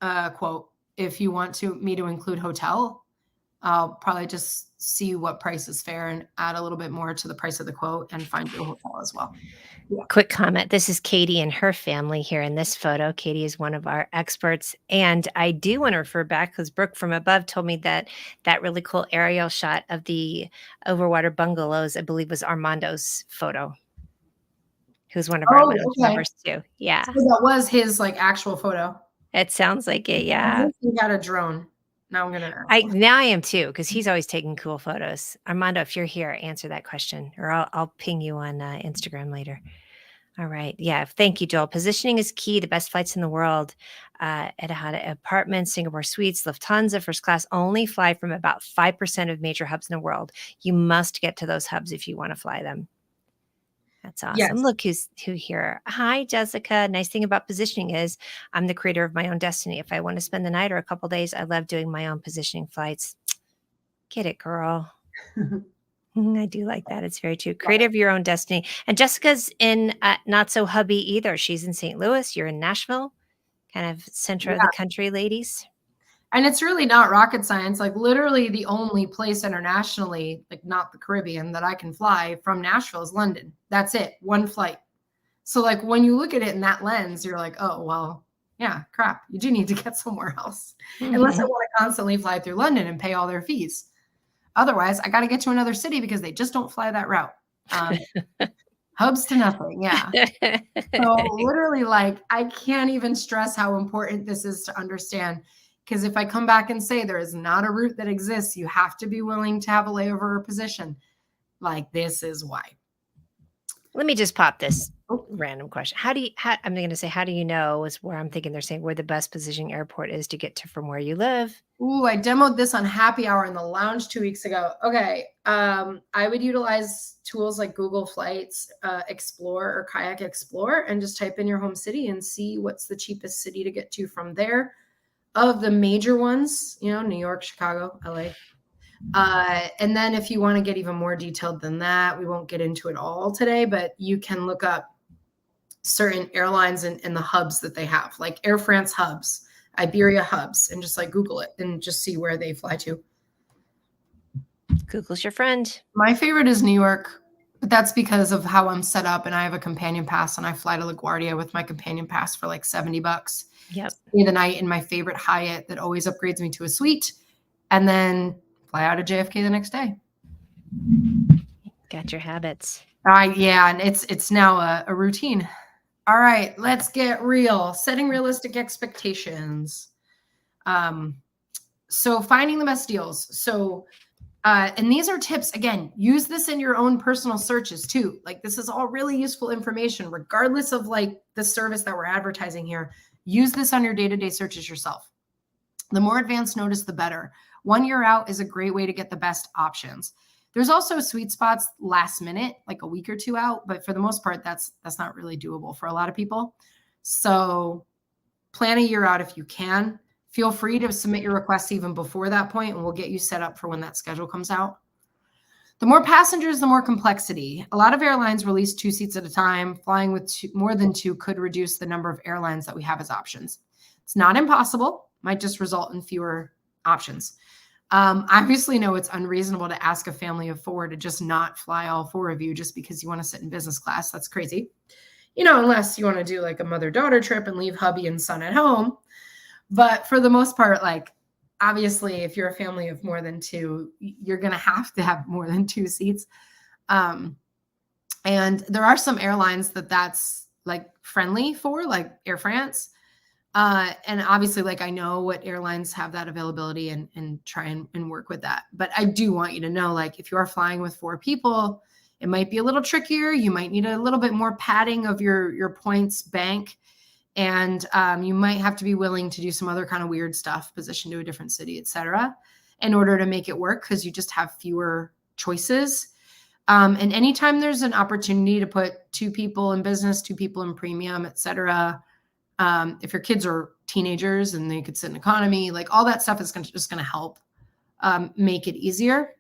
quote. If you want me to include hotel, I'll probably just see what price is fair and add a little bit more to the price of the quote and find you a hotel as well. Yeah. Quick comment. This is Katie and her family here in this photo. Katie is one of our experts. And I do want to refer back because Brooke from above told me that really cool aerial shot of the overwater bungalows, I believe, was Armando's photo, who's one of our lounge members too. Yeah. So that was his like actual photo. It sounds like it. Yeah. He got a drone. Now I am too, because he's always taking cool photos. Armando, if you're here, answer that question, or I'll ping you on Instagram later. All right. Yeah. Thank you, Joel. Positioning is key to best flights in the world. Etihad Apartments, Singapore Suites, Lufthansa First Class only fly from about 5% of major hubs in the world. You must get to those hubs if you want to fly them. That's awesome. Yes. Look who here. Hi, Jessica. Nice thing about positioning is I'm the creator of my own destiny. If I want to spend the night or a couple days, I love doing my own positioning flights. Get it, girl. I do like that. It's very true. Creator of your own destiny. And Jessica's in not so hubby either. She's in St. Louis. You're in Nashville, kind of center of the country, ladies. And it's really not rocket science. Like literally the only place internationally, like not the Caribbean, that I can fly from Nashville is London. That's it. One flight. So like when you look at it in that lens, you're like, oh, well, yeah, crap. You do need to get somewhere else. Unless I want to constantly fly through London and pay all their fees. Otherwise, I got to get to another city because they just don't fly that route. Hubs to nothing. Yeah. So literally like, I can't even stress how important this is to understand. Because if I come back and say there is not a route that exists, you have to be willing to have a layover or position. Like this is why. Let me just pop this random question. I'm going to say, how do you know is where I'm thinking they're saying where the best positioning airport is to get to from where you live. Ooh, I demoed this on Happy Hour in the lounge 2 weeks ago. Okay. I would utilize tools like Google Flights, Explore or Kayak Explore, and just type in your home city and see what's the cheapest city to get to from there. Of the major ones, New York, Chicago, LA. And then if you want to get even more detailed than that, we won't get into it all today, but you can look up certain airlines and the hubs that they have, like Air France hubs, Iberia hubs, and just like Google it and just see where they fly to. Google's your friend. My favorite is New York, but that's because of how I'm set up and I have a companion pass and I fly to LaGuardia with my companion pass for like $70. Yep. Stay the night in my favorite Hyatt that always upgrades me to a suite, and then fly out of JFK the next day. Got your habits. Yeah, and it's now a routine. All right, let's get real. Setting realistic expectations. So finding the best deals. So and these are tips, again, use this in your own personal searches too. Like this is all really useful information, regardless of like the service that we're advertising here. Use this on your day-to-day searches yourself. The more advanced notice, the better. 1 year out is a great way to get the best options. There's also sweet spots last minute, like a week or 2 out, but for the most part, that's not really doable for a lot of people. So plan a year out if you can. Feel free to submit your requests even before that point, and we'll get you set up for when that schedule comes out. The more passengers, the more complexity. A lot of airlines release 2 seats at a time. Flying with more than 2 could reduce the number of airlines that we have as options. It's not impossible, might just result in fewer options. Obviously, no, it's unreasonable to ask a family of 4 to just not fly all 4 of you just because you want to sit in business class. That's crazy. Unless you want to do like a mother-daughter trip and leave hubby and son at home. But for the most part, like, obviously, if you're a family of more than 2, you're going to have more than 2 seats. And there are some airlines that's like friendly for, like Air France. And obviously, like, I know what airlines have that availability and try and work with that. But I do want you to know, like, if you are flying with 4 people, it might be a little trickier. You might need a little bit more padding of your points bank. And you might have to be willing to do some other kind of weird stuff, position to a different city, et cetera, in order to make it work, because you just have fewer choices. And anytime there's an opportunity to put 2 people in business, 2 people in premium, et cetera, if your kids are teenagers and they could sit in economy, like all that stuff is just going to help make it easier.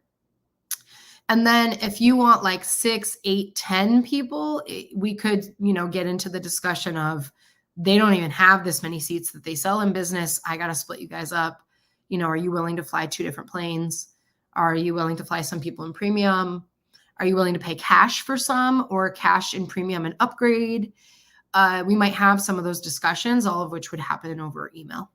And then if you want like 6, 8, 10 people, we could, get into the discussion of, they don't even have this many seats that they sell in business. I got to split you guys up. Are you willing to fly 2 different planes? Are you willing to fly some people in premium? Are you willing to pay cash for some, or cash in premium and upgrade? We might have some of those discussions, all of which would happen over email.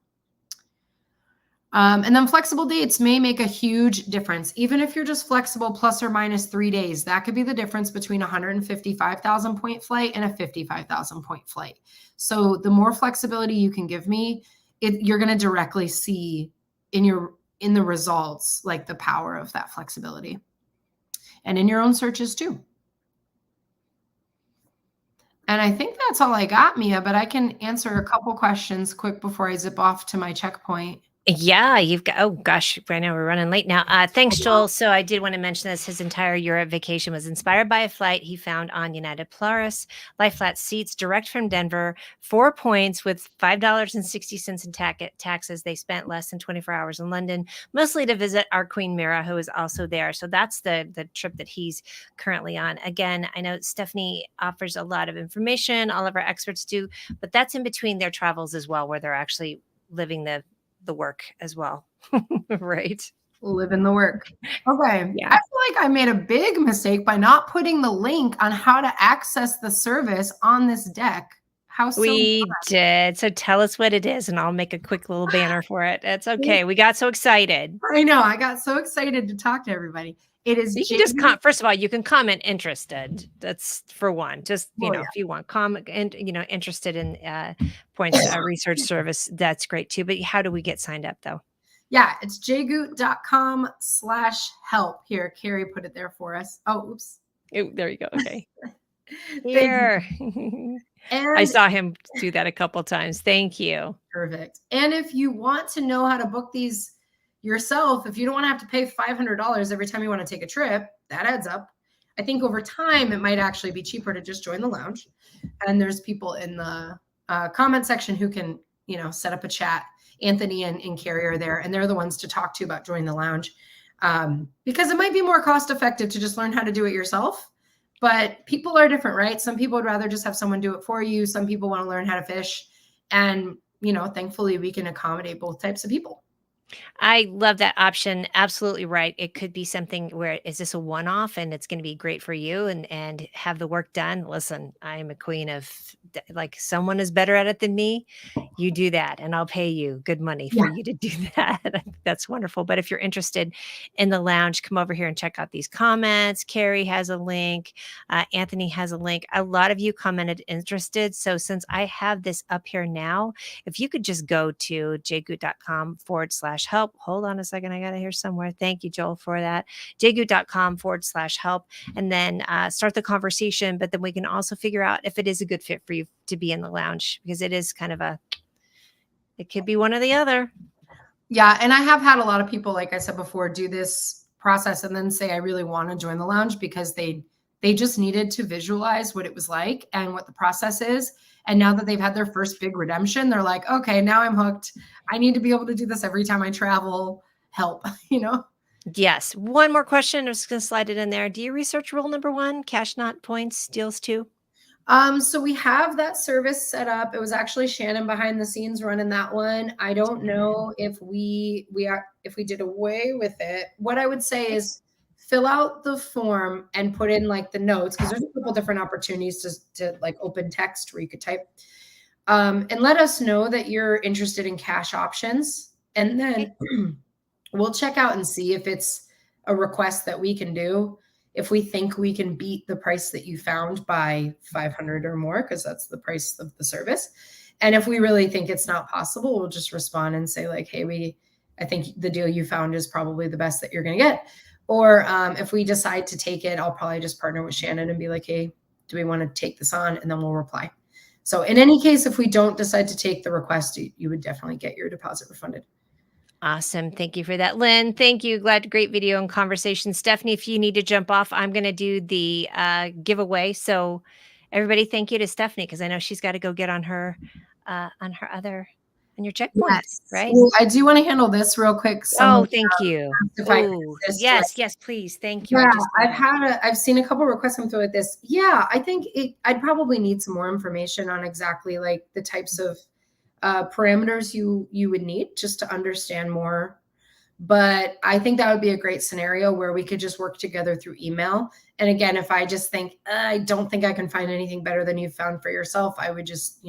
And then flexible dates may make a huge difference. Even if you're just flexible plus or minus 3 days, that could be the difference between a 155,000 point flight and a 55,000 point flight. So the more flexibility you can give me, you're going to directly see in the results, like the power of that flexibility, and in your own searches too. And I think that's all I got, Mia, but I can answer a couple questions quick before I zip off to my checkpoint. Yeah, you've got, oh gosh, right now we're running late now. Thanks, Joel. So I did want to mention this. His entire Europe vacation was inspired by a flight he found on United Polaris, lie flat seats direct from Denver, 4 points with $5.60 in taxes. They spent less than 24 hours in London, mostly to visit our Queen Mira, who is also there. So that's the trip that he's currently on. Again, I know Stephanie offers a lot of information. All of our experts do, but that's in between their travels as well, where they're actually living the work as well. Right. Live in the work. Okay. Yeah. I feel like I made a big mistake by not putting the link on how to access the service on this deck. How we did. So tell us what it is, and I'll make a quick little banner for it. It's okay. We got so excited. I know. I got so excited to talk to everybody. It is you can just first of all, you can comment interested. That's for one. Just if you want comment and interested in points research service, that's great too. But how do we get signed up though? Yeah, it's jgoot.com/help. Here, Carrie put it there for us. Oh, oops. Oh, there you go. Okay. Here. And I saw him do that a couple times. Thank you. Perfect. And if you want to know how to book these yourself, if you don't want to have to pay $500 every time you want to take a trip, that adds up. I think over time, it might actually be cheaper to just join the lounge. And there's people in the comment section who can, set up a chat. Anthony and Carrie are there, and they're the ones to talk to about joining the lounge, because it might be more cost effective to just learn how to do it yourself. But people are different, right? Some people would rather just have someone do it for you. Some people want to learn how to fish. And, thankfully, we can accommodate both types of people. I love that option. Absolutely right. It could be something where, is this a one-off and it's going to be great for you and have the work done? Listen, I'm a queen of like someone is better at it than me, you do that and I'll pay you good money for Yeah. you to do that. I think that's wonderful. But if you're interested in the lounge, come over here and check out these comments. Carrie has a link. Anthony has a link. A lot of you commented interested. So since I have this up here now, if you could just go to jgoot.com/help. Hold on a second. I got it here somewhere. Thank you, Joel, for that. jgoot.com/help. And then start the conversation. But then we can also figure out if it is a good fit for you to be in the lounge, because it is kind of it could be one or the other. Yeah. And I have had a lot of people, like I said before, do this process and then say, I really want to join the lounge because they just needed to visualize what it was like and what the process is. And now that they've had their first big redemption, they're like, okay, now I'm hooked. I need to be able to do this every time I travel. Help, you know? Yes. One more question. I'm just going to slide it in there. Do you research rule number 1? Cash not points, deals 2? So we have that service set up. It was actually Shannon behind the scenes running that one. I don't know if we did away with it. What I would say is fill out the form and put in like the notes, because there's a couple different opportunities to like open text where you could type. And let us know that you're interested in cash options. And then we'll check out and see if it's a request that we can do. If we think we can beat the price that you found by 500 or more, because that's the price of the service. And if we really think it's not possible, we'll just respond and say like, hey, I think the deal you found is probably the best that you're going to get. Or if we decide to take it, I'll probably just partner with Shannon and be like, hey, do we want to take this on? And then we'll reply. So in any case, if we don't decide to take the request, you would definitely get your deposit refunded. Awesome. Thank you for that, Lynn. Thank you. Great video and conversation. Stephanie, if you need to jump off, I'm going to do the giveaway. So everybody, thank you to Stephanie, because I know she's got to go get on your checkpoint, Yes. right? Well, I do want to handle this real quick. Thank you. Yes, please. Thank you. Yeah, I've seen a couple requests come through with this. Yeah, I think I'd probably need some more information on exactly like the types of parameters you would need just to understand more. But I think that would be a great scenario where we could just work together through email. And again, if I just think, I don't think I can find anything better than you found for yourself, I would just,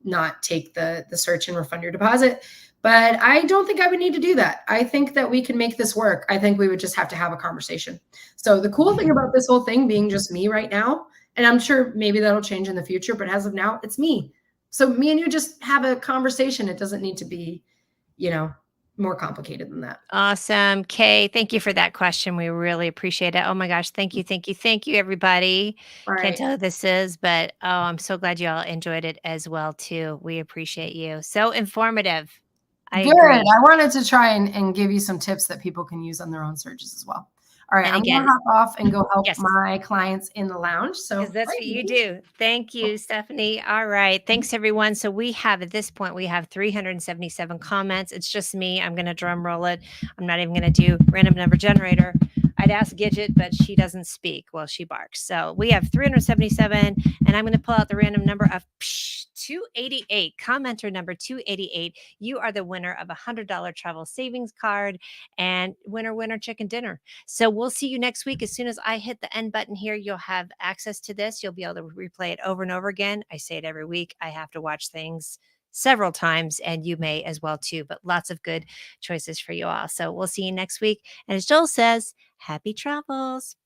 not take the search and refund your deposit. But I don't think I would need to do that. I think that we can make this work. I think we would just have to have a conversation. So the cool thing about this whole thing being just me right now, and I'm sure maybe that'll change in the future, but as of now, it's me. So me and you just have a conversation. It doesn't need to be, more complicated than that. Awesome. Kay, thank you for that question. We really appreciate it. Oh my gosh. Thank you, everybody. All Can't right. tell who this is, but I'm so glad you all enjoyed it as well, too. We appreciate you. So informative. I Good. agree. I wanted to try and give you some tips that people can use on their own searches as well. All right. And I'm going again, to hop off and go help yes, my clients in the lounge. So because that's what you do. Thank you, Stephanie. All right. Thanks, everyone. So we have, at this point, we have 377 comments. It's just me. I'm going to drum roll it. I'm not even going to do random number generator. I'd ask Gidget, but she doesn't speak. Well, she barks. So we have 377, and I'm going to pull out the random number of 288. Commenter number 288. You are the winner of a $100 travel savings card and winner chicken dinner. So we'll see you next week. As soon as I hit the end button here, you'll have access to this. You'll be able to replay it over and over again. I say it every week. I have to watch things several times, and you may as well too, but lots of good choices for you all. So we'll see you next week. And as Joel says, happy travels.